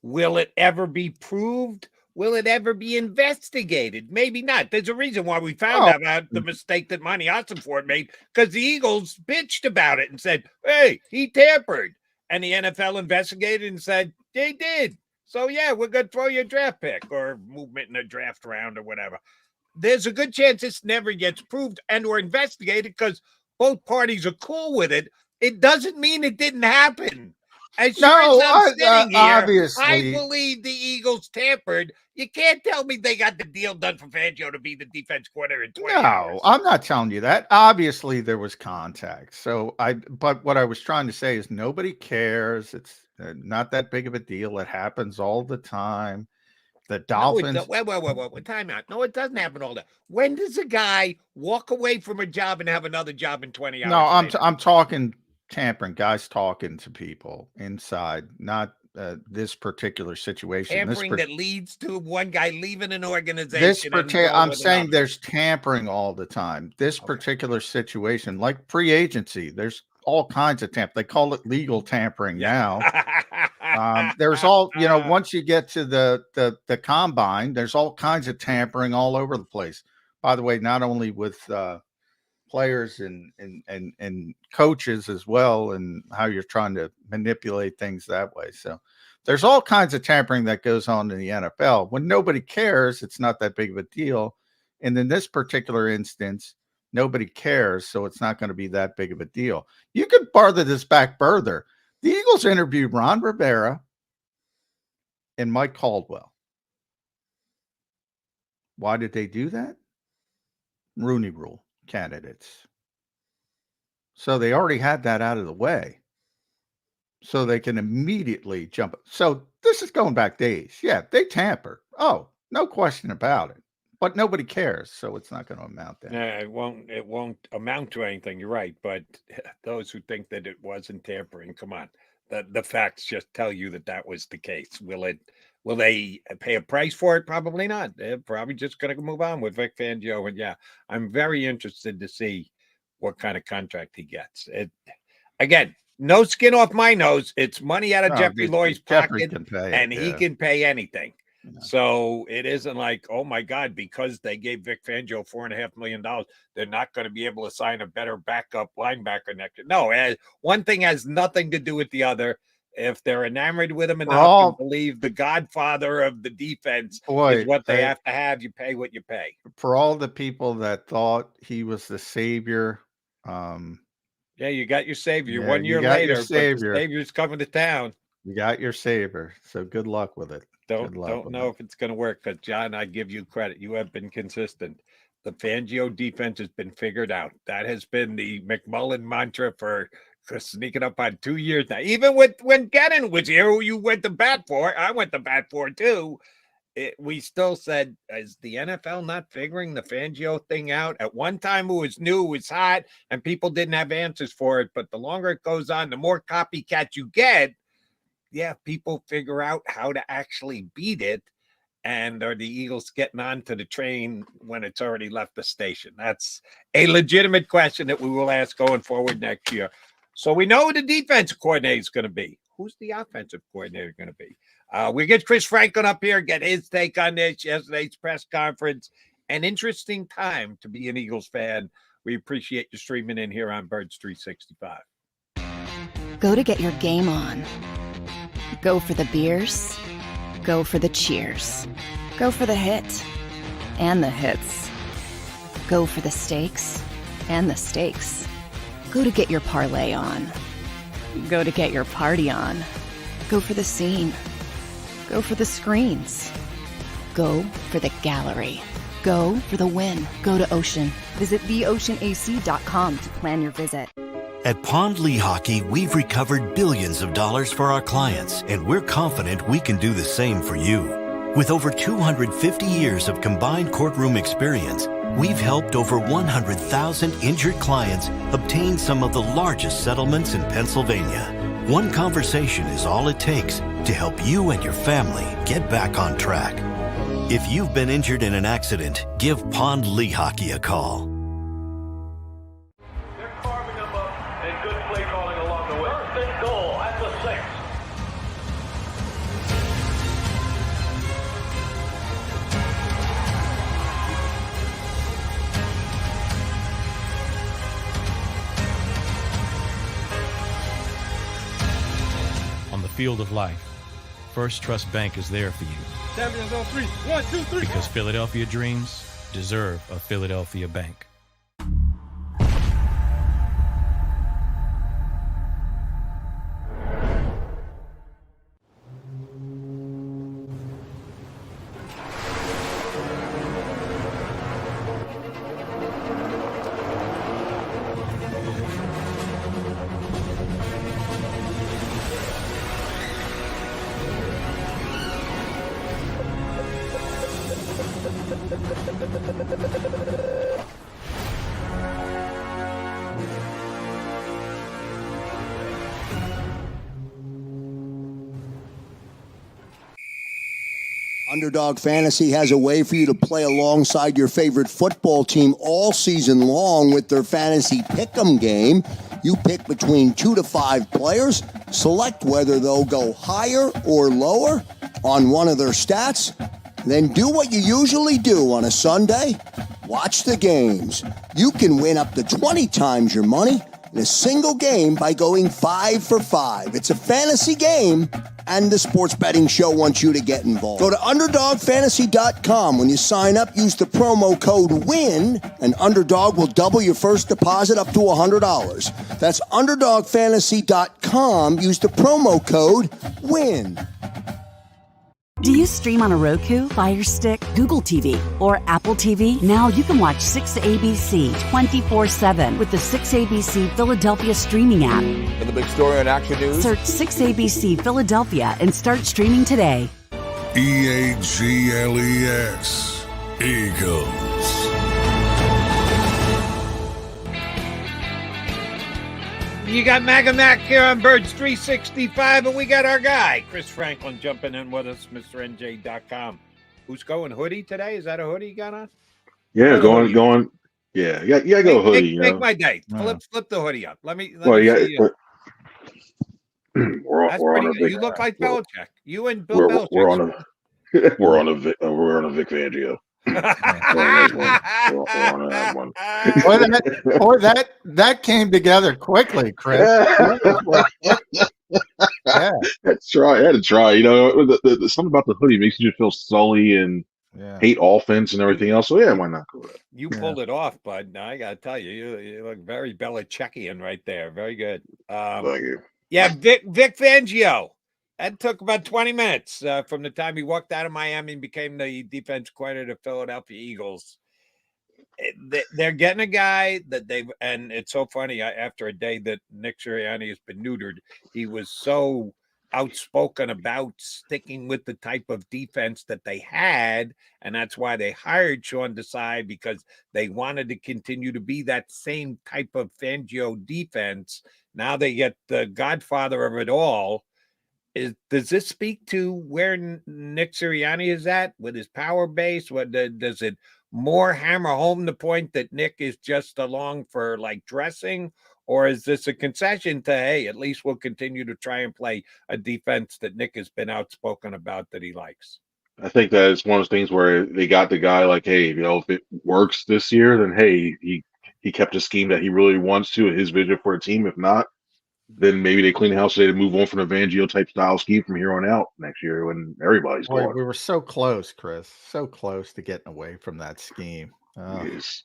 Will it ever be proved? Will it ever be investigated? Maybe not. There's a reason why we found out about the mistake that Monty Ossenford made, because the Eagles bitched about it and said, hey, he tampered. And the NFL investigated and said, they did. So, yeah, we're going to throw you a draft pick or movement in a draft round or whatever. There's a good chance this never gets proved and or investigated because both parties are cool with it. It doesn't mean it didn't happen. As sure as I'm sitting here, obviously, I believe the Eagles tampered. You can't tell me they got the deal done for Fangio to be the defense coordinator in 20 years. I'm not telling you that. Obviously, there was contact. But what I was trying to say is nobody cares. It's not that big of a deal. It happens all the time. The Dolphins. Wait, time out. No, it doesn't happen all the time. When does a guy walk away from a job and have another job in 20 hours? No, I'm talking tampering, guys talking to people inside, not this particular situation. Tampering that leads to one guy leaving an organization. I'm saying there's tampering all the time. This particular situation, like free agency, there's all kinds of tampering. They call it legal tampering now. There's all, once you get to the combine, there's all kinds of tampering all over the place. By the way, not only with players and coaches as well, and how you're trying to manipulate things that way. So there's all kinds of tampering that goes on in the NFL. When nobody cares, it's not that big of a deal. And in this particular instance, nobody cares, so it's not going to be that big of a deal. You could farther this back further. The Eagles interviewed Ron Rivera and Mike Caldwell. Why did they do that? Rooney Rule candidates. So they already had that out of the way. So they can immediately jump. So this is going back days. Yeah, they tampered. Oh, no question about it. But nobody cares, so it's not going to amount to anything. It won't amount to anything. You're right. But those who think that it wasn't tampering, come on. The facts just tell you that was the case. Will they pay a price for it? Probably not. They're probably just going to move on with Vic Fangio. And yeah, I'm very interested to see what kind of contract he gets. Again, no skin off my nose. It's money out of Jeffrey Lurie's pocket, and he can pay anything. Yeah. So it isn't like, oh my God, because they gave Vic Fangio $4.5 million, they're not going to be able to sign a better backup linebacker next year. No, one thing has nothing to do with the other. If they're enamored with him enough and believe the godfather of the defense is what they have to have, you pay what you pay. For all the people that thought he was the savior, yeah, you got your savior 1 year later. But the savior's coming to town. You got your savior, so good luck with it. Don't know if it's going to work, because John, I give you credit. You have been consistent. The Fangio defense has been figured out. That has been the McMullen mantra for sneaking up on 2 years now. Even when Gannon was here, who you went to bat for, I went to bat for too. We still said, is the NFL not figuring the Fangio thing out? At one time, it was new, it was hot, and people didn't have answers for it. But the longer it goes on, the more copycats you get. Yeah, people figure out how to actually beat it. And are the Eagles getting onto the train when it's already left the station? That's a legitimate question that we will ask going forward next year. So we know who the defensive coordinator is going to be. Who's the offensive coordinator going to be? We get Chris Franklin up here, get his take on this, yesterday's press conference. An interesting time to be an Eagles fan. We appreciate you streaming in here on Birds 365. Go to get your game on. Go for the beers. Go for the cheers. Go for the hit and the hits. Go for the stakes and the stakes. Go to get your parlay on. Go to get your party on. Go for the scene. Go for the screens. Go for the gallery. Go for the win. Go to Ocean. Visit theoceanac.com to plan your visit. At Pond Lehocky, we've recovered billions of dollars for our clients, and we're confident we can do the same for you. With over 250 years of combined courtroom experience, we've helped over 100,000 injured clients obtain some of the largest settlements in Pennsylvania. One conversation is all it takes to help you and your family get back on track. If you've been injured in an accident, give Pond Lehocky a call. Field of life, First Trust Bank is there for you. Champions on 3. 1, 2, 3. Because Philadelphia dreams deserve a Philadelphia bank. Underdog Fantasy has a way for you to play alongside your favorite football team all season long with their fantasy pick'em game. You pick between 2 to 5 players, select whether they'll go higher or lower on one of their stats, then do what you usually do on a Sunday, watch the games. You can win up to 20 times your money in a single game by going 5 for 5. It's a fantasy game, and the Sports Betting Show wants you to get involved. Go to UnderdogFantasy.com. When you sign up, use the promo code WIN, and Underdog will double your first deposit up to $100. That's UnderdogFantasy.com. Use the promo code WIN. Do you stream on a Roku, Fire Stick, Google TV, or Apple TV? Now you can watch 6ABC 24/7 with the 6ABC Philadelphia streaming app. For the big story on Action News, search 6ABC Philadelphia and start streaming today. EAGLES. Eagles. You got Maga Mac here on Birds 365, and we got our guy, Chris Franklin, jumping in with us, MrNJ.com. Who's going hoodie today? Is that a hoodie you got on? Yeah, going. Yeah, go hoodie. Make my day. Flip the hoodie up. Let me see. We're on a Vic, you look like Belichick. You and Bill Belichick. We're on a Vic Fangio. We're on that one. That came together quickly, Chris. Yeah, that's right. I had to try. You know, the something about the hoodie makes you just feel sully and hate offense and everything else. So yeah, why not go that? You pulled it off, bud. Now I gotta tell you, you look very Belichickian right there. Very good. Thank you. Yeah, Vic Fangio. That took about 20 minutes from the time he walked out of Miami and became the defense coordinator of Philadelphia Eagles. They're getting a guy that and it's so funny. After a day that Nick Sirianni has been neutered, he was so outspoken about sticking with the type of defense that they had, and that's why they hired Sean Desai, because they wanted to continue to be that same type of Fangio defense. Now they get the godfather of it all. Does this speak to where Nick Sirianni is at with his power base? What does it more hammer home the point that Nick is just along for like dressing, or is this a concession to, hey, at least we'll continue to try and play a defense that Nick has been outspoken about that he likes? I think that it's one of those things where they got the guy like, hey, if it works this year, then hey, he kept a scheme that he really wants to, his vision for a team. If not, then maybe they clean the house today to move on from the Fangio type style scheme from here on out next year when everybody's gone. We were so close, Chris. So close to getting away from that scheme. It was.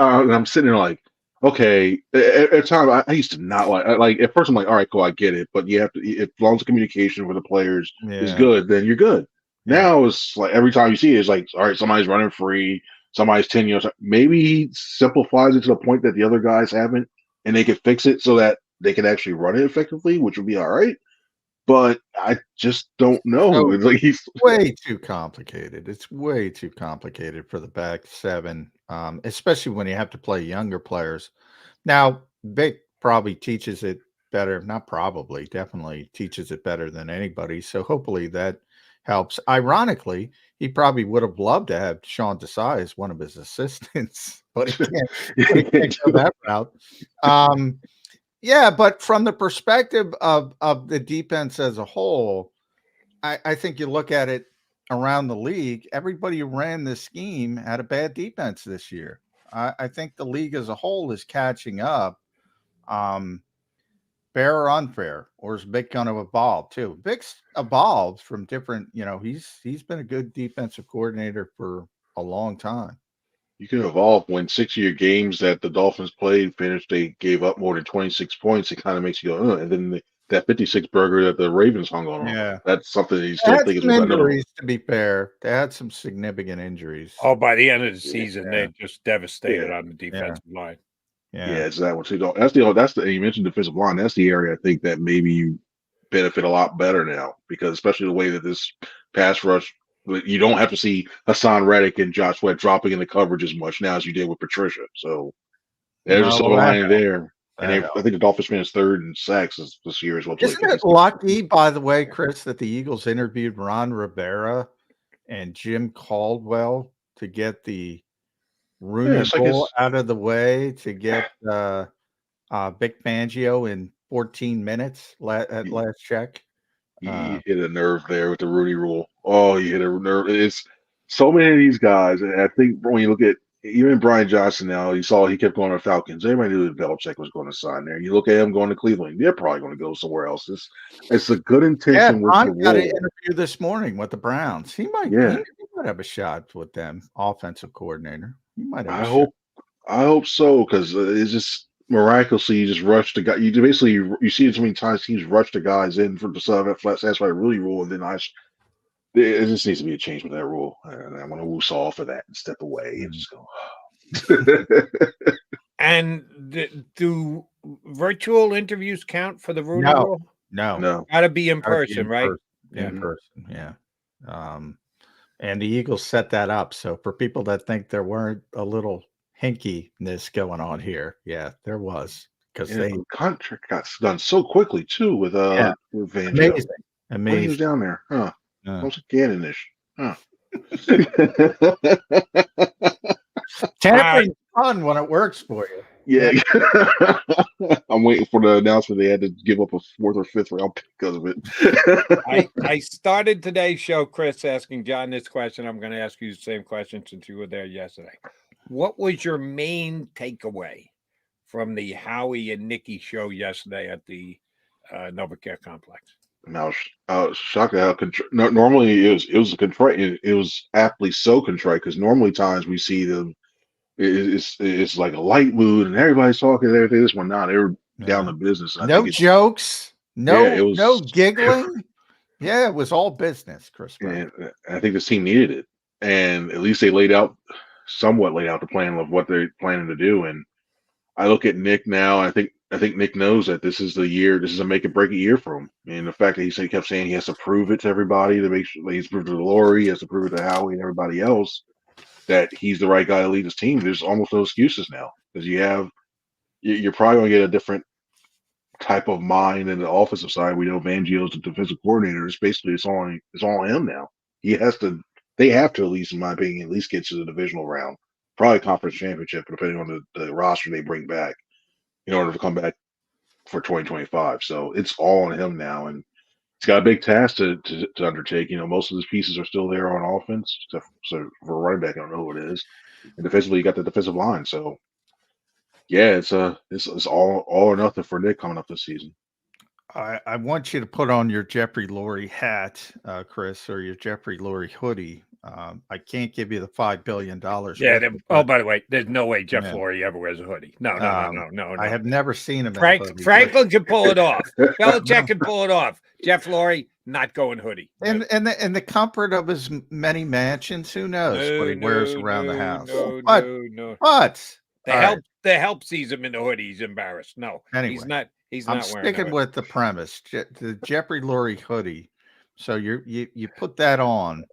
I'm sitting there like, okay. At the time, I used to not like. At first, I'm like, all right, cool, I get it. But you have to, if long as the communication with the players is good, then you're good. Now it's like every time you see it, it's like, all right, somebody's running free, somebody's 10 years. Maybe he simplifies it to the point that the other guys haven't. And they could fix it so that they can actually run it effectively, which would be all right. But I just don't know. It's like he's way too complicated. It's way too complicated for the back seven, especially when you have to play younger players. Now, Vic probably teaches it better. Not probably, definitely teaches it better than anybody. So hopefully that helps. Ironically, he probably would have loved to have Sean Desai as one of his assistants, but he can't go that route. Yeah, but from the perspective of the defense as a whole, I think you look at it around the league, everybody who ran this scheme had a bad defense this year. I think the league as a whole is catching up. Fair or unfair, or is Vic going to evolve too? Vic's evolved from different, he's been a good defensive coordinator for a long time. You can evolve when 6-year games that the Dolphins played finished, they gave up more than 26 points. It kind of makes you go, and then that 56 burger that the Ravens hung on. Yeah, that's something that you still think is injuries. To be fair, they had some significant injuries. Oh, by the end of the season, they just devastated on the defensive line. Yeah, it's that one too. That's the you mentioned defensive line. That's the area I think that maybe you benefit a lot better now, because especially the way that this pass rush, you don't have to see Hassan Reddick and Josh Sweat dropping in the coverage as much now as you did with Patricia. So there's a silver lining there. And I think the Dolphins finished third in sacks this year as well. Isn't it lucky, by the way, Chris, that the Eagles interviewed Ron Rivera and Jim Caldwell to get the Rooney Rule out of the way, to get Vic Fangio in 14 minutes at last check? You hit a nerve there with the Rooney Rule. Oh, you hit a nerve. It's so many of these guys. And I think when you look at even Brian Johnson now, you saw he kept going to Falcons. Everybody knew that Belichick was going to sign there. You look at him going to Cleveland, they're probably going to go somewhere else. It's a good intention. Yeah, Ron got an interview this morning with the Browns. He might have a shot with them, offensive coordinator. He might have. I hope so, because it's just miraculously you just rush the guy. You see it so many times. Teams rush the guys in for the satisfy the Rooney Rule, and then it just needs to be a change with that rule. And I want to woos off of that and step away and just go. And do virtual interviews count for the Rooney Rule? No. Got to be in person, right? In person, yeah. And the Eagles set that up. So for people that think there weren't a little hinkiness going on here, yeah, there was, because the contract got done so quickly too with Fangio. amazing. When he was down there, huh? Almost Gannon-ish, huh? Tampering's fun when it works for you. Yeah. I'm waiting for the announcement they had to give up a 4th or 5th round pick because of it. I started today's show, Chris, asking John this question. I'm going to ask you the same question since you were there yesterday. What was your main takeaway from the Howie and Nikki show yesterday at the NovaCare complex? And I was shocked at how normally it was contrite. It was aptly so contrite, because normally times we see them, it's like a light mood and everybody's talking and everything. This one, they were down to business. No jokes, no giggling. Yeah, it was all business, Chris. And I think this team needed it, and at least they somewhat laid out the plan of what they're planning to do. And I look at Nick now. I think Nick knows that this is the year. This is a make it break it year for him. And the fact that he kept saying he has to prove it to everybody, to make sure he's proved it to Lori, he has to prove it to Howie and everybody else that he's the right guy to lead his team. There's almost no excuses now, because you're probably going to get a different type of mind in the offensive side. We know Fangio's the defensive coordinator. It's basically it's all him now. They have to, at least in my opinion, at least get to the divisional round, probably conference championship, depending on the roster they bring back in order to come back for 2025. So it's all on him now, and he's got a big task to undertake. Most of his pieces are still there on offense. So for running back, I don't know who it is. And defensively, you got the defensive line. So yeah, it's all or nothing for Nick coming up this season. I want you to put on your Jeffrey Lurie hat, Chris, or your Jeffrey Lurie hoodie. I can't give you the $5 billion. Yeah. By the way, there's no way Jeff Lurie ever wears a hoodie. No. I have never seen him. Franklin can pull it off. Belichick can pull it off. Jeff Lurie, not going hoodie. And the comfort of his many mansions, who knows what he wears around the house. But the help sees him in the hoodie. He's embarrassed. No, anyway, he's not. I'm sticking with the premise, the Jeffrey Lurie hoodie. So you put that on.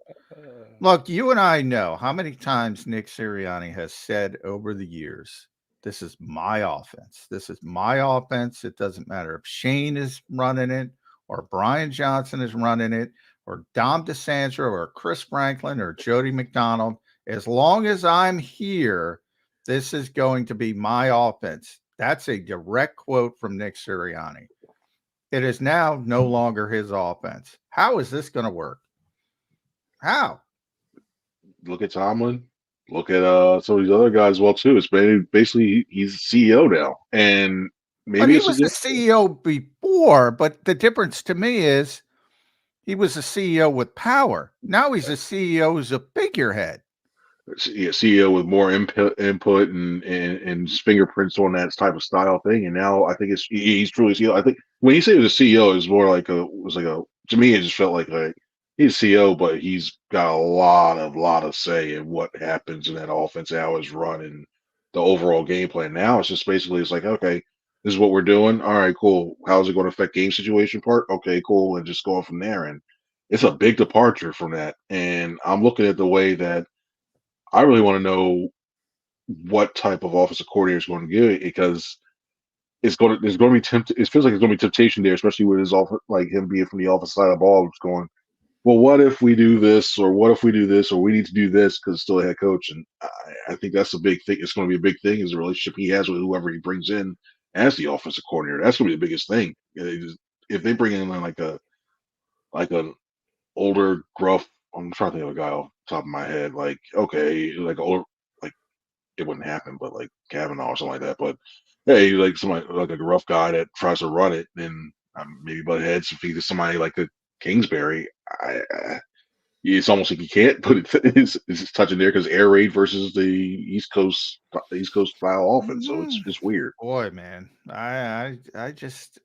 Look, you and I know how many times Nick Sirianni has said over the years, this is my offense. This is my offense. It doesn't matter if Shane is running it or Brian Johnson is running it or Dom DeSandro or Chris Franklin or Jody McDonald. As long as I'm here, this is going to be my offense. That's a direct quote from Nick Sirianni. It is now no longer his offense. How is this going to work? How? Look at Tomlin. Look at some of these other guys as well too. It's basically he's the CEO now, and maybe he was the CEO before. But the difference to me is he was a CEO with power. Now he's a CEO who's a figurehead. Yeah, CEO with more input and fingerprints on that type of style thing. And now I think he's truly CEO. I think when you say he was a CEO, it was more like to me it just felt like he's CEO, but he's got a lot of say in what happens in that offense, how it's run, and the overall game plan. Now it's just basically it's like, okay, this is what we're doing. All right, cool. How's it going to affect game situation part? Okay, cool, and just going from there. And it's a big departure from that. And I'm looking at the way that I really want to know what type of offensive coordinator is going to give it, because there's going to be it feels like there's going to be temptation there, especially with his like him being from the offensive side of the ball. It's going, well, what if we do this, or what if we do this, or we need to do this because it's still a head coach. And I think that's a big thing. It's going to be a big thing is the relationship he has with whoever he brings in as the offensive coordinator. That's going to be the biggest thing. If they bring in like an older, gruff, I'm trying to think of a guy off the top of my head, like, okay, like older, like it wouldn't happen, but like Kavanaugh or something like that. But hey, like somebody like a rough guy that tries to run it, then maybe butt heads. If he's somebody like a Kingsbury, it's almost like you can't put it's touching there because air raid versus the East Coast style offense. So it's just weird. Boy, man, I just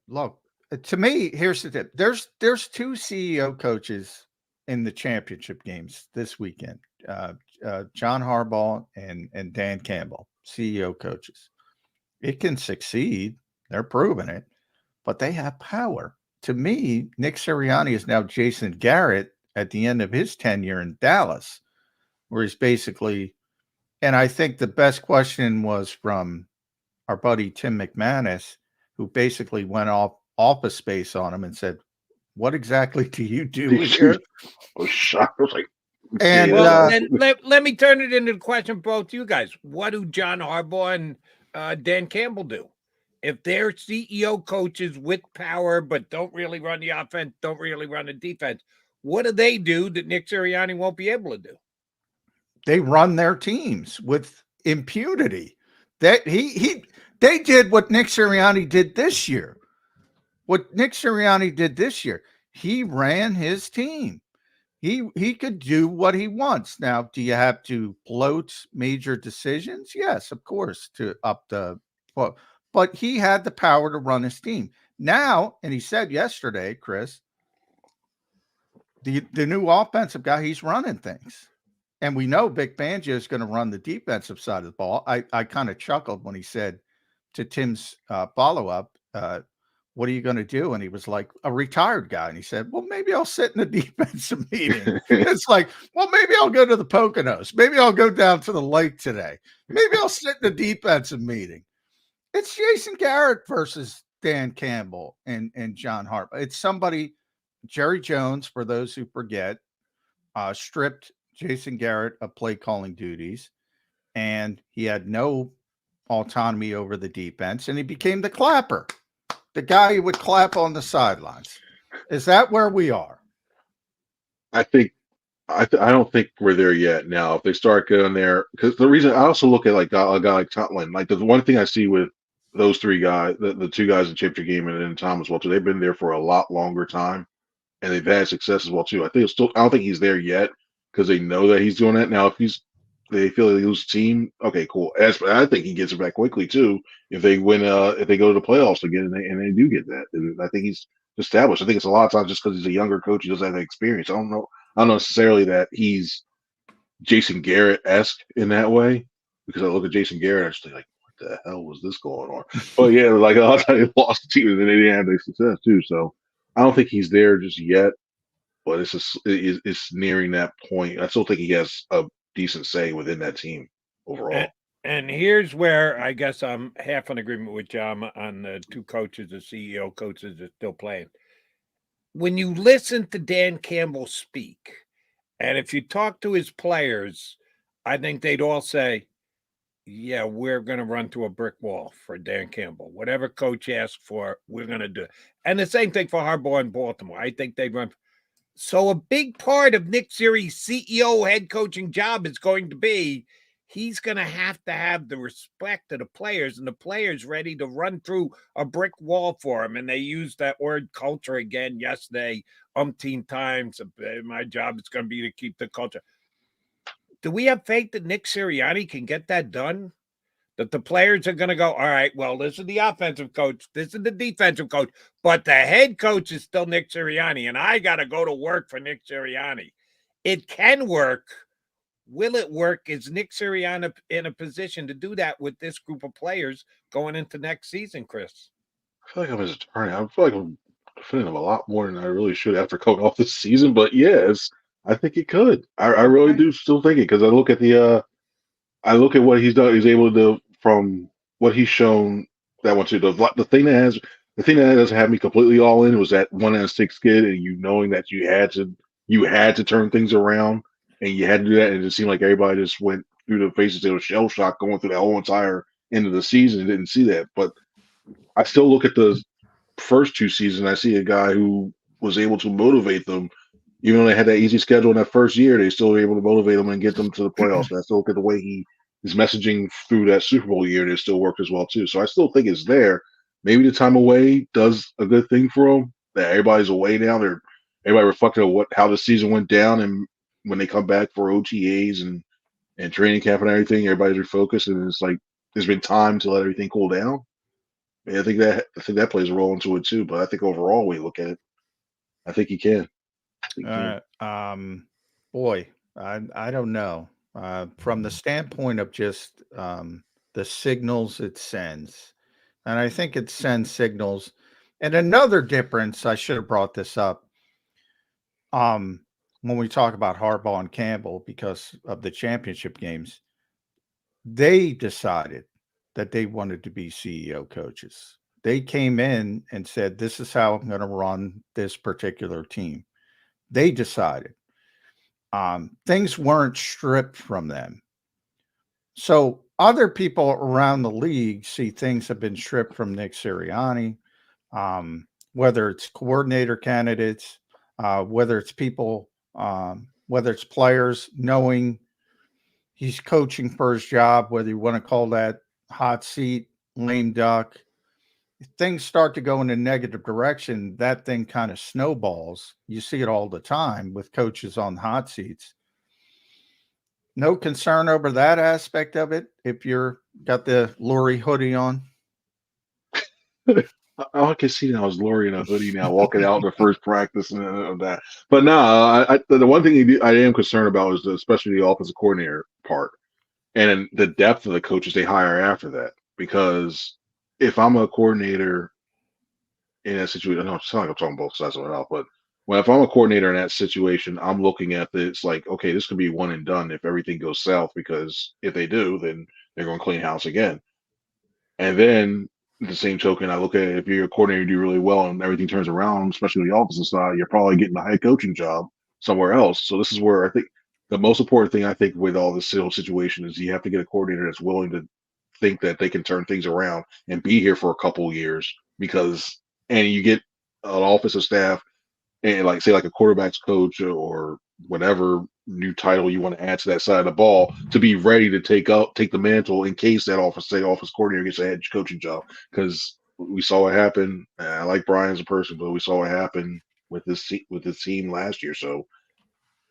look. To me, here's the tip. There's two CEO coaches in the championship games this weekend. John Harbaugh and Dan Campbell, CEO coaches. It can succeed. They're proving it, but they have power. To me, Nick Sirianni is now Jason Garrett at the end of his tenure in Dallas, where he's basically, and I think the best question was from our buddy Tim McManus, who basically went off Office Space on him and said, "What exactly do you do here?" I was shocked. I was like, and then let me turn it into a question for both you guys. What do John Harbaugh and Dan Campbell do? If they're CEO coaches with power but don't really run the offense, don't really run the defense, what do they do that Nick Sirianni won't be able to do? They run their teams with impunity. That they did what Nick Sirianni did this year. What Nick Sirianni did this year, he ran his team. He could do what he wants. Now, do you have to float major decisions? Yes, of course, to up the well, but he had the power to run his team. Now, and he said yesterday, Chris, the new offensive guy, he's running things. And we know Vic Fangio is going to run the defensive side of the ball. I kind of chuckled when he said to Tim's follow-up, what are you going to do? And he was like, a retired guy. And he said, well, maybe I'll sit in the defensive meeting. It's like, well, maybe I'll go to the Poconos. Maybe I'll go down to the lake today. Maybe I'll sit in the defensive meeting. It's Jason Garrett versus Dan Campbell and John Harbaugh. It's somebody, Jerry Jones, for those who forget, stripped Jason Garrett of play calling duties, and he had no autonomy over the defense, and he became the clapper, the guy who would clap on the sidelines. Is that where we are? I don't think we're there yet. Now, if they start going there, because the reason I also look at like a guy like Totland, like the one thing I see with those three guys, the two guys in championship game and then Tom as well too, they've been there for a lot longer time, and they've had success as well too. I don't think he's there yet, because they know that he's doing that. Now, if they feel they lose the team, okay, cool. I think he gets it back quickly too. If they win, if they go to the playoffs again, and they do get that, and I think he's established. I think it's a lot of times just because he's a younger coach, he doesn't have that experience. I don't know necessarily that he's Jason Garrett-esque in that way, because I look at Jason Garrett, I just think like, what the hell was this going on? But yeah, like a lot of times they lost the team and then they didn't have the success too. So I don't think he's there just yet. But it's nearing that point. I still think he has a decent say within that team overall. And here's where I guess I'm half in agreement with John on the two coaches, the CEO coaches that are still playing. When you listen to Dan Campbell speak, and if you talk to his players, I think they'd all say, yeah, we're going to run to a brick wall for Dan Campbell. Whatever coach asks for, we're going to do. And the same thing for Harbaugh in Baltimore. I think they run. So a big part of Nick Sirianni's CEO head coaching job is going to be he's going to have the respect of the players, and the players ready to run through a brick wall for him. And they used that word culture again yesterday, umpteen times. My job is going to be to keep the culture. Do we have faith that Nick Sirianni can get that done? That the players are going to go, all right, well, this is the offensive coach, this is the defensive coach, but the head coach is still Nick Sirianni, and I got to go to work for Nick Sirianni. It can work. Will it work? Is Nick Sirianni in a position to do that with this group of players going into next season, Chris? I feel like I'm his attorney. I feel like I'm defending him a lot more than I really should after going off this season. But yes, I think it could. I really do still think it, because I look at what he's done. He's able to do from what he's shown. That one too. The thing that has had me completely all in was that 1 out of 6 kid, and knowing that you had to turn things around, and you had to do that, and it seemed like everybody just went through the phases of shell shock going through that whole entire end of the season and didn't see that. But I still look at the first 2 seasons. I see a guy who was able to motivate them, even though they had that easy schedule in that first year. They still were able to motivate them and get them to the playoffs. And I still look at the way his messaging through that Super Bowl year, and it still worked as well too. So I still think it's there. Maybe the time away does a good thing for them. That everybody's away now. Everybody reflected on how the season went down, and when they come back for OTAs and training camp and everything, everybody's refocused, and it's like there's been time to let everything cool down. And I think that plays a role into it too. But I think overall, when you look at it, I think he can. Boy, I don't know. From the standpoint of just the signals it sends, and I think it sends signals. And another difference, I should have brought this up. when we talk about Harbaugh and Campbell because of the championship games, they decided that they wanted to be CEO coaches. They came in and said, this is how I'm going to run this particular team. They decided. Things weren't stripped from them. So other people around the league see things have been stripped from Nick Sirianni, whether it's coordinator candidates, whether it's people, whether it's players knowing he's coaching for his job, whether you want to call that hot seat, lame duck. If things start to go in a negative direction, that thing kind of snowballs. You see it all the time with coaches on hot seats. No concern over that aspect of it if you're got the Lurie hoodie on. I can see now is Lurie in a hoodie now walking out in the first practice and that. But no, the one thing I am concerned about is especially the offensive coordinator part and the depth of the coaches they hire after that. Because if I'm a coordinator in that situation, I know it sounds like I'm talking both sides of it out, but if I'm a coordinator in that situation, I'm looking at this like, okay, this could be one and done if everything goes south, because if they do, then they're going to clean house again. And then the same token, I look at it, if you're a coordinator, you do really well and everything turns around, especially on the offensive side, you're probably getting a head coaching job somewhere else. So this is where I think the most important thing, I think, with all this whole situation is you have to get a coordinator that's willing to think that they can turn things around and be here for a couple of years, and you get an offensive staff and like say like a quarterback's coach or whatever new title you want to add to that side of the ball to be ready to take the mantle in case that office coordinator gets a head coaching job. Because we saw what happened. I like Brian as a person, but we saw what happened with this team last year. So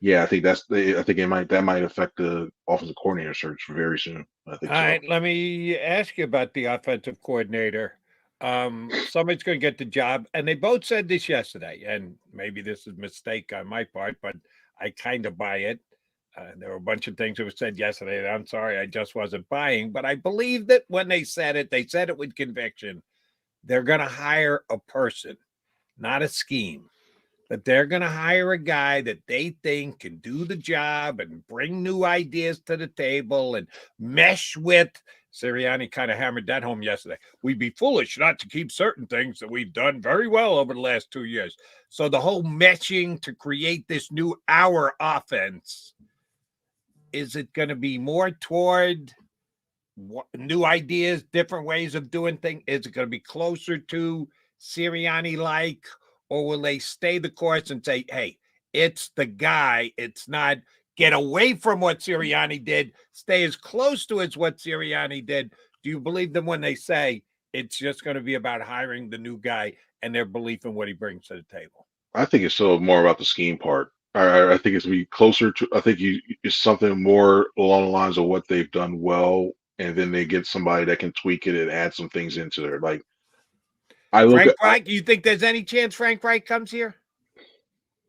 yeah, I think that might affect the offensive coordinator search very soon. I think. All right, let me ask you about the offensive coordinator. Somebody's going to get the job, and they both said this yesterday, and maybe this is a mistake on my part, but I kind of buy it. There were a bunch of things that were said yesterday that I'm sorry, I just wasn't buying, but I believe that when they said it with conviction. They're going to hire a person, not a scheme. That they're going to hire a guy that they think can do the job and bring new ideas to the table and mesh with. Sirianni kind of hammered that home yesterday. We'd be foolish not to keep certain things that we've done very well over the last 2 years. So the whole meshing to create this new hour offense, is it going to be more toward new ideas, different ways of doing things? Is it going to be closer to Sirianni-like? Or will they stay the course and say, hey, it's the guy. It's not get away from what Sirianni did. Stay as close to as what Sirianni did. Do you believe them when they say it's just going to be about hiring the new guy and their belief in what he brings to the table? I think it's still more about the scheme part. I think it's going to be closer to, I think it's something more along the lines of what they've done well. And then they get somebody that can tweak it and add some things into there. Like, Frank Reich, you think there's any chance Frank Reich comes here?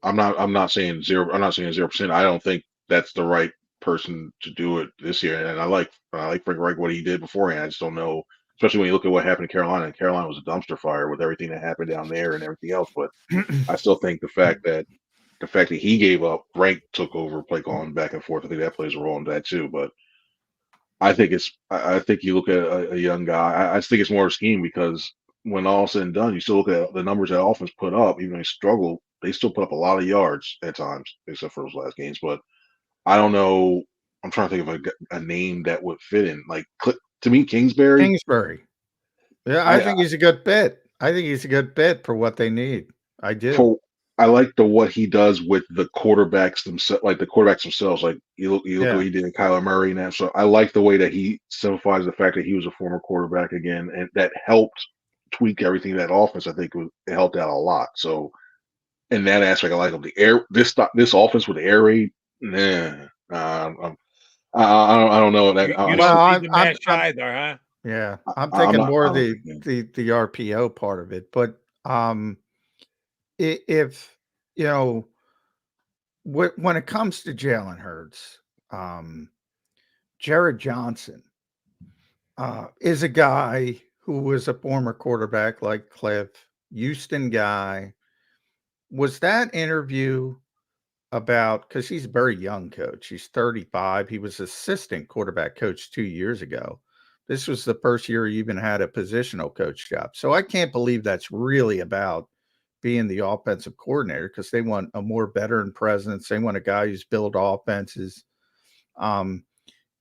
I'm not saying 0%. I don't think that's the right person to do it this year. And I like Frank Reich, what he did beforehand. I just don't know, especially when you look at what happened in Carolina. Carolina was a dumpster fire with everything that happened down there and everything else. But I still think the fact that he gave up, Reich took over, play calling back and forth. I think that plays a role in that too. But I think you look at a young guy. I just think it's more a scheme, because when all said and done, you still look at the numbers that offense put up. Even though they struggle, they still put up a lot of yards at times, except for those last games. But I don't know. I'm trying to think of a name that would fit in. Like, to me, Kingsbury. Yeah, I think he's a good bet. I think he's a good bet for what they need. I do. I like what he does with the quarterbacks themselves, like the quarterbacks themselves. Like you look what he did in Kyler Murray and that. So I like the way that he simplifies the fact that he was a former quarterback again, and that helped tweak everything that offense. I think it helped out a lot. So in that aspect, I like him. This offense with the air raid, I don't know. You don't need the mesh either, huh? Yeah, I'm thinking more of the RPO part of it. But if you know, when it comes to Jalen Hurts, Jared Johnson is a guy who was a former quarterback like Cliff, Houston guy. Was that interview about, because he's a very young coach. He's 35. He was assistant quarterback coach 2 years ago. This was the first year he even had a positional coach job. So I can't believe that's really about being the offensive coordinator, because they want a more veteran presence. They want a guy who's built offenses.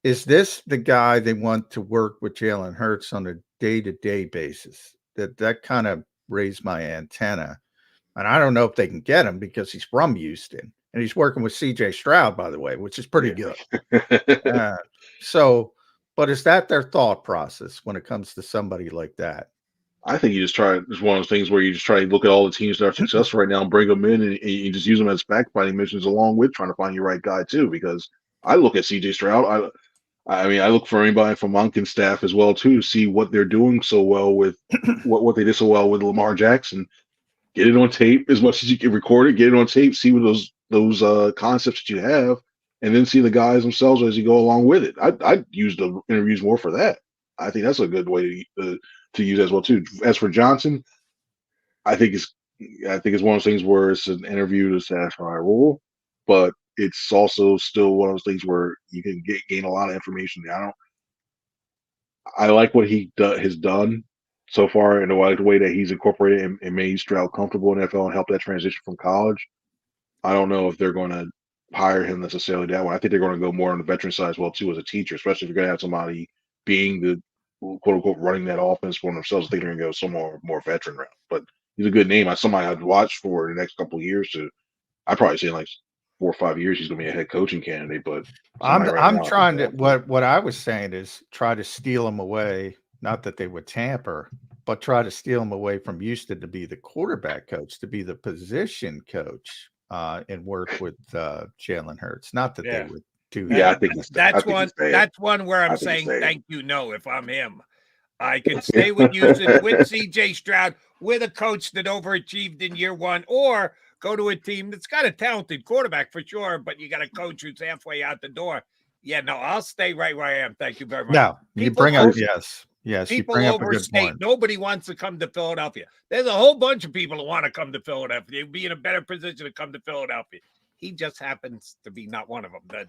Is this the guy they want to work with Jalen Hurts on a day-to-day basis? That kind of raised my antenna. And I don't know if they can get him, because he's from Houston. And he's working with C.J. Stroud, by the way, which is pretty good. But is that their thought process when it comes to somebody like that? I think you just try. It's one of those things where you just try to look at all the teams that are successful right now and bring them in, and you just use them as fact-finding missions along with trying to find your right guy too. Because I look at C.J. Stroud. I mean, I look for anybody from Monken's staff as well too to see what they're doing so well with what they did so well with Lamar Jackson. Get it on tape as much as you can, record it, get it on tape, see what those concepts that you have, and then see the guys themselves as you go along with it. I'd use the interviews more for that. I think that's a good way to use as well too. As for Johnson, I think it's one of those things where it's an interview to satisfy a rule, but it's also still one of those things where you can gain a lot of information. I like what he has done so far, and I like the way that he's incorporated and made Stroud comfortable in NFL and helped that transition from college. I don't know if they're going to hire him necessarily that way. I think they're going to go more on the veteran side as well too, as a teacher, especially if you're going to have somebody being the quote unquote running that offense for themselves. I think they're going to go somewhere more veteran route. But he's a good name. Somebody I'd watch for the next couple of years. I'd probably say in like 4 or 5 years he's going to be a head coaching candidate. But I'm trying to what I was saying is try to steal him away. Not that they would tamper, but try to steal him away from Houston to be the quarterback coach, to be the position coach, and work with Jalen Hurts. Not that they would do that. Yeah, I think that's one where I'm saying thank you. No, if I'm him, I can stay with Houston with C.J. Stroud, with a coach that overachieved in year one, or go to a team that's got a talented quarterback for sure, but you got a coach who's halfway out the door. Yeah, no, I'll stay right where I am. Thank you very much. No, you bring up Yes, people overstate. Nobody wants to come to Philadelphia. There's a whole bunch of people who want to come to Philadelphia. You'd be in a better position to come to Philadelphia. He just happens to be not one of them.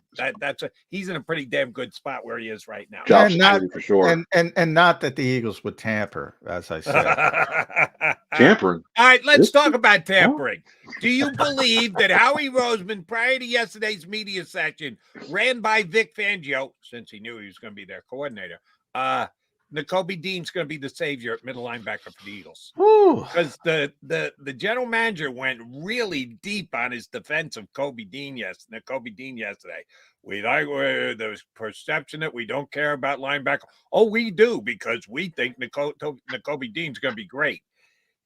He's in a pretty damn good spot where he is right now. And not, for sure. And not that the Eagles would tamper, as I said. Tampering. All right, let's talk about tampering. Do you believe that Howie Roseman, prior to yesterday's media session, ran by Vic Fangio, since he knew he was going to be their coordinator, Nakobe Dean's going to be the savior at middle linebacker for the Eagles? Because the general manager went really deep on his defense of Nakobe Dean yesterday. We like the perception that we don't care about linebacker. Oh, we do, because we think Nakobe Dean's going to be great.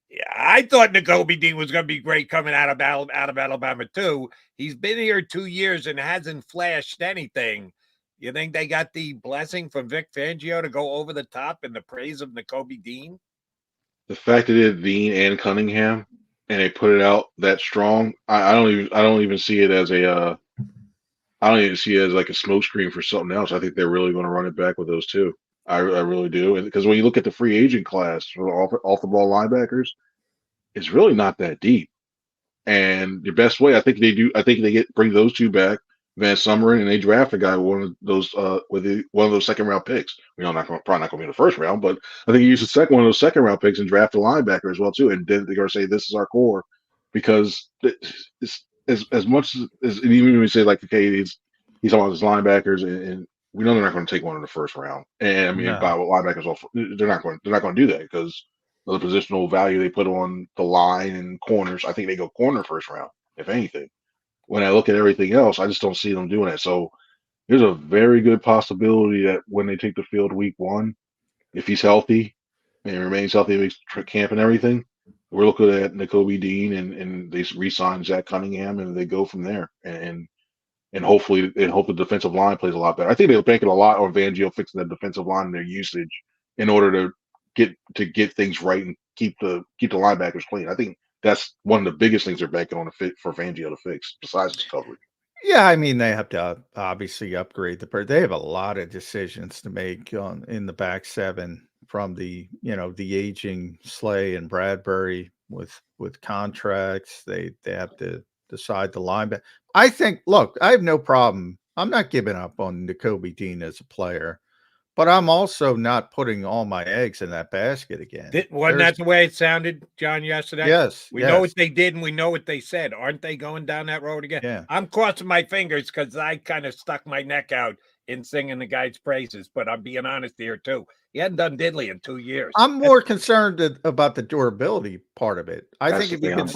Yeah, I thought Nakobe Dean was going to be great coming out of Alabama too. He's been here 2 years and hasn't flashed anything. You think they got the blessing from Vic Fangio to go over the top in the praise of Nakobe Dean? The fact that it Dean and Cunningham and they put it out that strong, I don't even see it as I don't even see it as like a smokescreen for something else. I think they're really going to run it back with those two. I really do. Because when you look at the free agent class for off the ball linebackers, it's really not that deep. And the best way, I think they bring those two back, Van Summeren, and they draft a guy with one of those second round picks. Probably not going to be in the first round, but I think you use one of those second round picks and draft a linebacker as well too. And then they're going to say this is our core, because it's as much as even when we say like, okay, he's talking about his linebackers, and we know they're not going to take one in the first round. And I mean, by linebackers, they're not going to do that, because of the positional value they put on the line and corners. I think they go corner first round, if anything. When I look at everything else, I just don't see them doing that. So there's a very good possibility that when they take the field week one, if he's healthy and remains healthy, makes camp and everything, we're looking at Nakobe Dean and they re-sign Zach Cunningham, and they go from there. And hopefully, the defensive line plays a lot better. I think they're banking a lot on Fangio fixing the defensive line and their usage in order to get things right and keep the linebackers clean. I think that's one of the biggest things they're banking on for Fangio to fix, besides his coverage. Yeah, I mean, they have to obviously upgrade they have a lot of decisions to make in the back seven, from the aging Slay and Bradbury with contracts. They have to decide the linebacker. I think, look, I have no problem. I'm not giving up on Nakobe Dean as a player, but I'm also not putting all my eggs in that basket again. Wasn't that the way it sounded, John, yesterday? Yes. We know what they did and we know what they said. Aren't they going down that road again? Yeah. I'm crossing my fingers because I kind of stuck my neck out in singing the guy's praises, but I'm being honest here too. He hadn't done diddly in 2 years. I'm more concerned about the durability part of it. I think if he can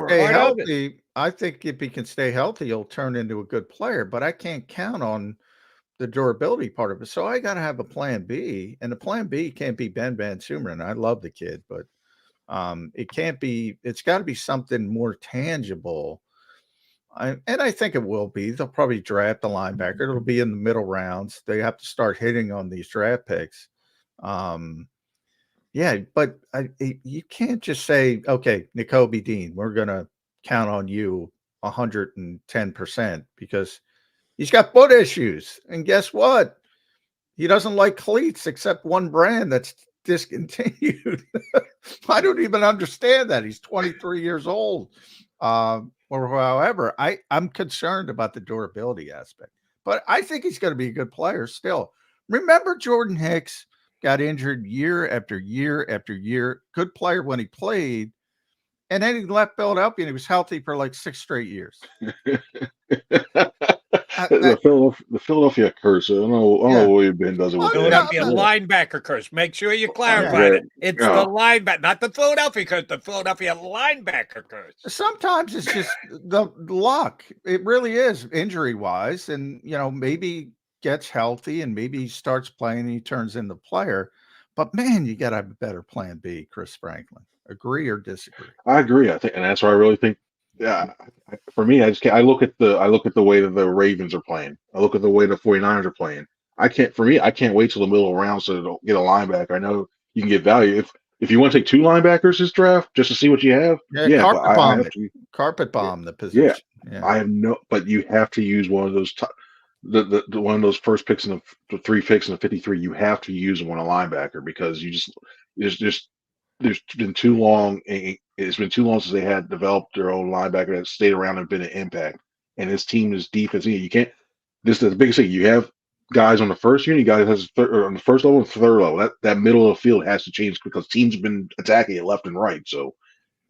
stay healthy, he'll turn into a good player, but I can't count on the durability part of it. So I got to have a plan B, and the plan B can't be Ben Van Sumeren. I love the kid, but it's got to be something more tangible. And I think it will be. They'll probably draft the linebacker. It'll be in the middle rounds. They have to start hitting on these draft picks. Yeah, but you can't just say, okay, Nakobe Dean, we're going to count on you 110% because he's got foot issues. And guess what? He doesn't like cleats except one brand that's discontinued. I don't even understand that. He's 23 years old. Or however, I'm concerned about the durability aspect. But I think he's going to be a good player still. Remember Jordan Hicks got injured year after year after year. Good player when he played. And then he left Philadelphia and he was healthy for like 6 straight years. The Philadelphia curse. I don't know what Ben does it with Philadelphia linebacker curse. Make sure you clarify it. It's the linebacker, not the Philadelphia curse, the Philadelphia linebacker curse. Sometimes it's just the luck. It really is injury-wise. And, maybe gets healthy and maybe he starts playing and he turns into a player. But, man, you got to have a better plan B, Chris Franklin. Agree or disagree? I agree. I think, and that's why I really think. Yeah, for me, I just can't. I look at the way that the Ravens are playing. I look at the way the 49ers are playing. I can't wait till the middle of the round to get a linebacker. I know you can get value if you want to take 2 linebackers this draft just to see what you have. Carpet bomb the position. Yeah. I have but you have to use one of those one of those first picks in the 3 picks in the 53. You have to use one a linebacker because there's been too long. It's been too long since they had developed their own linebacker that stayed around and been an impact. And this team is deep as you can't. This is the biggest thing. You have guys on the first unit, guys on the first level and third level. That middle of the field has to change because teams have been attacking it left and right. So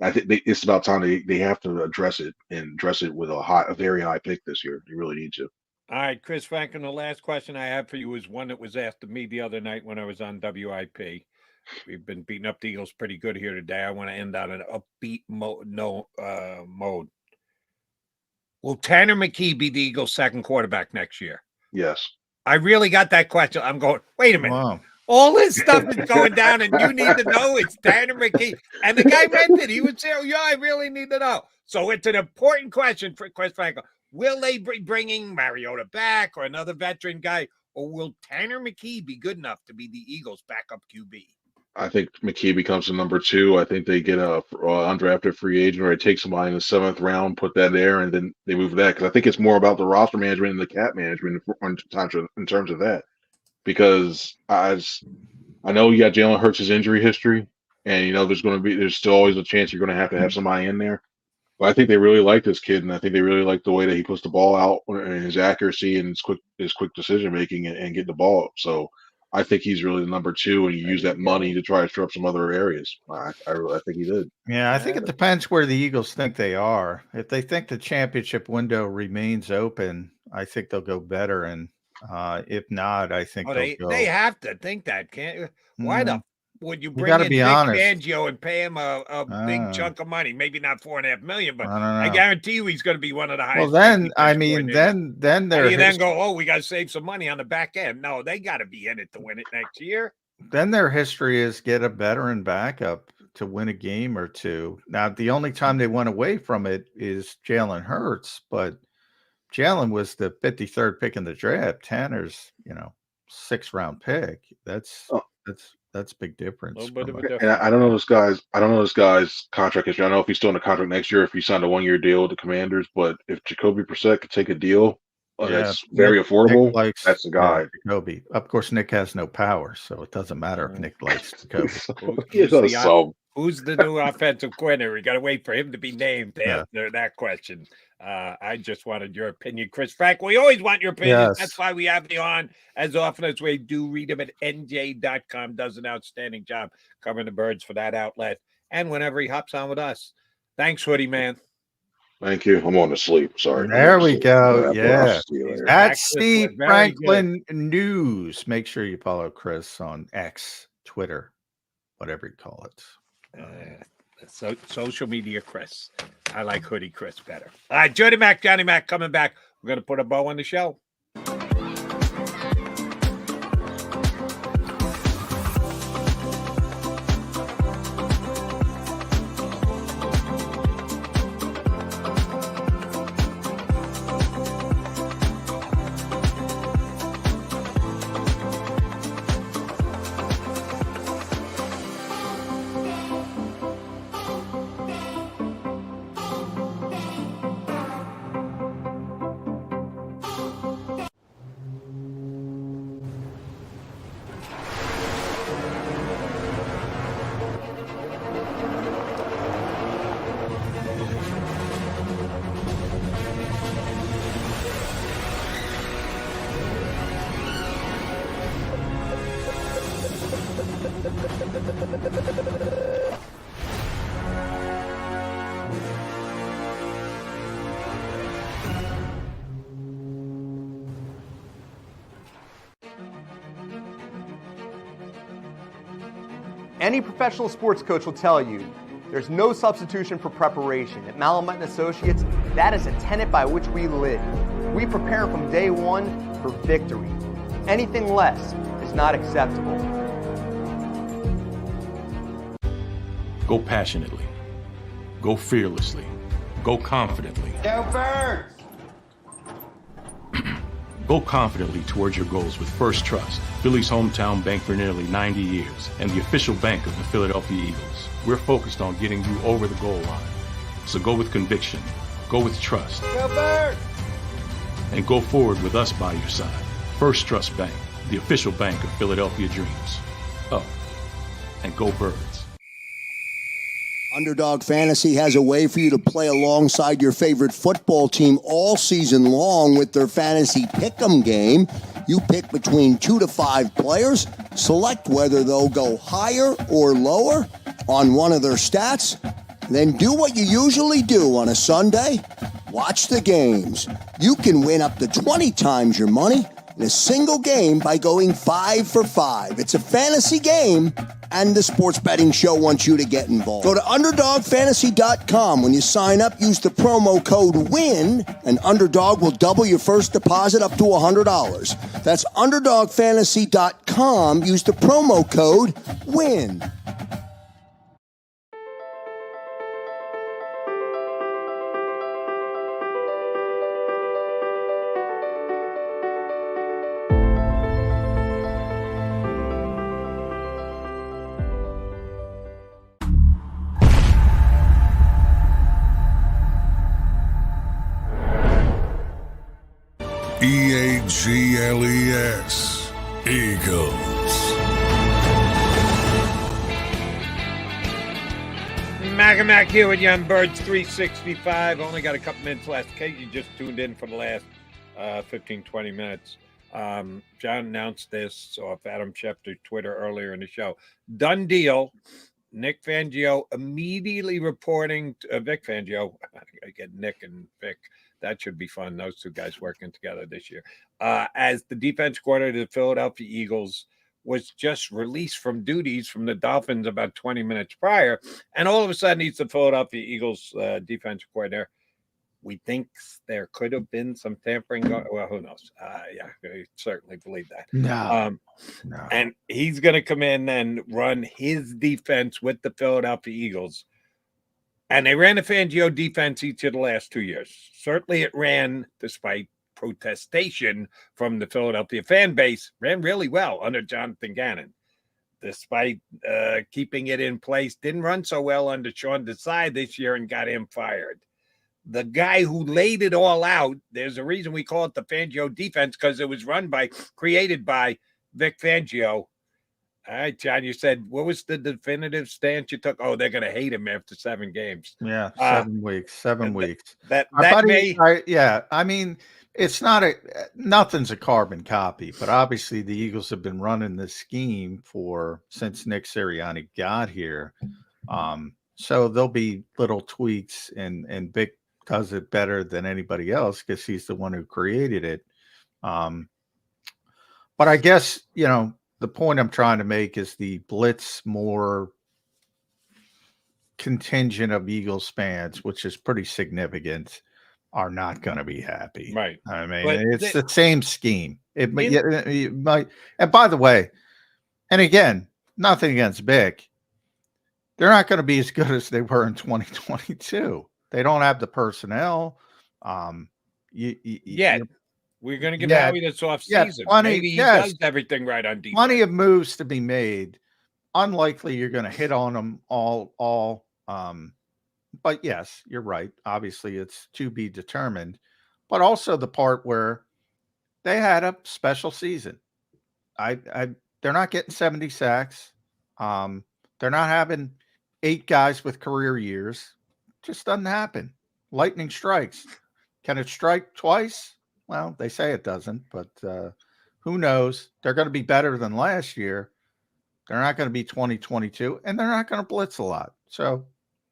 I think it's about time they have to address it and address it with a very high pick this year. You really need to. All right, Chris Franklin, the last question I have for you is one that was asked of me the other night when I was on WIP. We've been beating up the Eagles pretty good here today. I want to end on an upbeat mode. Will Tanner McKee be the Eagles' second quarterback next year? Yes. I really got that question. I'm going, wait a minute. Wow. All this stuff is going down, and you need to know it's Tanner McKee. And the guy meant it. He would say, I really need to know. So it's an important question for Chris Franklin. Will they be bringing Mariota back or another veteran guy, or will Tanner McKee be good enough to be the Eagles' backup QB? I think McKee becomes the number 2. I think they get a undrafted free agent or they take somebody in the 7th round, put that there, and then they move that. Because I think it's more about the roster management and the cap management in terms of that. Because I know you got Jalen Hurts' injury history, and there's still always a chance you're going to have somebody in there. But I think they really like this kid, and I think they really like the way that he puts the ball out and his accuracy and his quick decision making and getting the ball up. So I think he's really the number 2, and you use that money to try to shore up some other areas. I think he did. Yeah, I think it depends where the Eagles think they are. If they think the championship window remains open, I think they'll go better. And if not, I think they'll go. They have to think that, can't? Why the would you bring in Nick Fangio and pay him a big chunk of money? Maybe not $4.5 million, but I guarantee you he's going to be one of the highest. Well, then they're then go, we got to save some money on the back end. No, they got to be in it to win it next year. Then their history is get a veteran backup to win a game or two. Now, the only time they went away from it is Jalen Hurts, but Jalen was the 53rd pick in the draft. Tanner's, 6th round pick. That's a big difference. And I don't know this guy's contract history. I don't know if he's still in the contract next year, if he signed a 1-year deal with the Commanders, but if Jacoby Brissett could take a deal that's very affordable, that's the guy. Jacoby. Of course, Nick has no power, so it doesn't matter if Nick likes Jacoby. Who's the new offensive coordinator? We got to wait for him to be named to answer that question. I just wanted your opinion, Chris Frank. We always want your opinion. Yes. That's why we have you on as often as we do. Read him at nj.com. Does an outstanding job covering the Birds for that outlet. And whenever he hops on with us. Thanks, Hoodie Man. Thank you. I'm on to sleep. Sorry. There we go. I'll Yeah. see you later. That's Steve Franklin News. Make sure you follow Chris on X, Twitter, whatever you call it. So social media Chris. I like Hoodie Chris better. All right, Johnny Mac coming back. We're going to put a bow on the show. Any professional sports coach will tell you there's no substitution for preparation. At McMullen Associates, that is a tenet by which we live. We prepare from day one for victory. Anything less is not acceptable. Go passionately. Go fearlessly. Go confidently. Go Birds! Go confidently towards your goals with First Trust, Philly's hometown bank for nearly 90 years, and the official bank of the Philadelphia Eagles. We're focused on getting you over the goal line. So go with conviction, go with trust, Go Birds! and go forward with us by your side. First Trust Bank, the official bank of Philadelphia dreams. Oh, and go Birds. Underdog Fantasy has a way for you to play alongside your favorite football team all season long with their fantasy pick'em game. You pick between 2 to 5 players, select whether they'll go higher or lower on one of their stats, then do what you usually do on a Sunday, watch the games. You can win up to 20 times your money in a single game by going 5 for 5. It's a fantasy game, and the Sports Betting Show wants you to get involved. Go to UnderdogFantasy.com. When you sign up, use the promo code WIN, and Underdog will double your first deposit up to $100. That's UnderdogFantasy.com. Use the promo code WIN. EAGLES, Eagles. Mac here with you on Birds 365. Only got a couple minutes left. Kate, you just tuned in for the last 15, 20 minutes. John announced this off Adam Schefter's Twitter earlier in the show. Done deal. Nick Fangio immediately reporting to Vic Fangio. I get Nick and Vic. That should be fun. Those two guys working together this year. As the defense coordinator of the Philadelphia Eagles was just released from duties from the Dolphins about 20 minutes prior. And all of a sudden, he's the Philadelphia Eagles defensive coordinator. We think there could have been some tampering. Well, who knows? Yeah, I certainly believe that. No. And he's going to come in and run his defense with the Philadelphia Eagles. And they ran the Fangio defense each of the last 2 years. Certainly it ran, despite protestation from the Philadelphia fan base, ran really well under Jonathan Gannon. Despite keeping it in place, didn't run so well under Sean Desai this year and got him fired. The guy who laid it all out, there's a reason we call it the Fangio defense, because it was created by Vic Fangio. All right, John, you said, what was the definitive stance you took? Oh, they're going to hate him after 7 games. Yeah, 7 weeks. 7 weeks. That buddy, I mean, it's not nothing's a carbon copy, but obviously the Eagles have been running this scheme since Nick Sirianni got here. So there'll be little tweaks, and Vic does it better than anybody else because he's the one who created it. But I guess, the point I'm trying to make is the blitz more contingent of Eagles fans, which is pretty significant, are not going to be happy. Right. I mean, it's the same scheme. It might. And by the way, and again, nothing against Vic, they're not going to be as good as they were in 2022. They don't have the personnel. We're going to give Howie this offseason. Maybe he does everything right on defense. Plenty of moves to be made. Unlikely you're going to hit on them all. But yes, you're right. Obviously, it's to be determined. But also the part where they had a special season. They're not getting 70 sacks. They're not having 8 guys with career years. Just doesn't happen. Lightning strikes. Can it strike twice? Well, they say it doesn't, but who knows? They're going to be better than last year. They're not going to be 2022, and they're not going to blitz a lot. So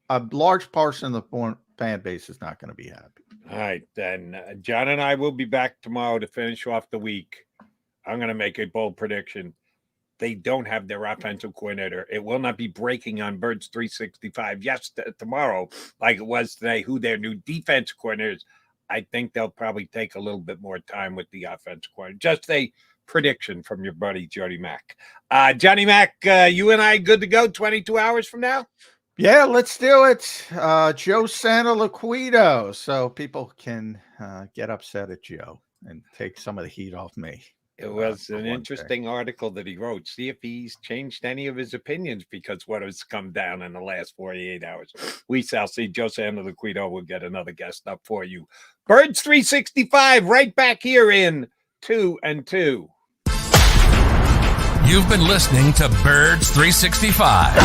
a large portion of the fan base is not going to be happy. All right, then John and I will be back tomorrow to finish off the week. I'm going to make a bold prediction. They don't have their offensive coordinator. It will not be breaking on Birds 365 tomorrow like it was today, who their new defense coordinator is. I think they'll probably take a little bit more time with the offensive coordinator. Just a prediction from your buddy, Jody Mack. Johnny Mack, you and I good to go 22 hours from now? Yeah, let's do it. Joe Santa Liquido, so people can get upset at Joe and take some of the heat off me. It was an interesting article that he wrote. See if he's changed any of his opinions because what has come down in the last 48 hours. We shall see. Joe Santa Liquido will get another guest up for you. Birds 365 right back here in 2 and 2. You've been listening to Birds 365,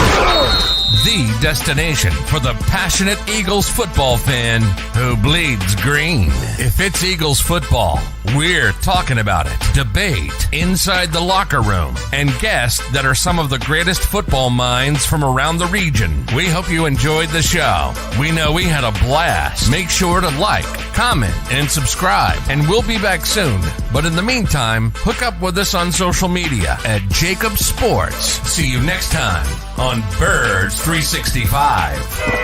the destination for the passionate Eagles football fan who bleeds green. If it's Eagles football, we're talking about it. Debate, inside the locker room, and guests that are some of the greatest football minds from around the region. We hope you enjoyed the show. We know we had a blast. Make sure to like, comment, and subscribe, and we'll be back soon. But in the meantime, hook up with us on social media at JAKIB Sports. See you next time on Birds 365.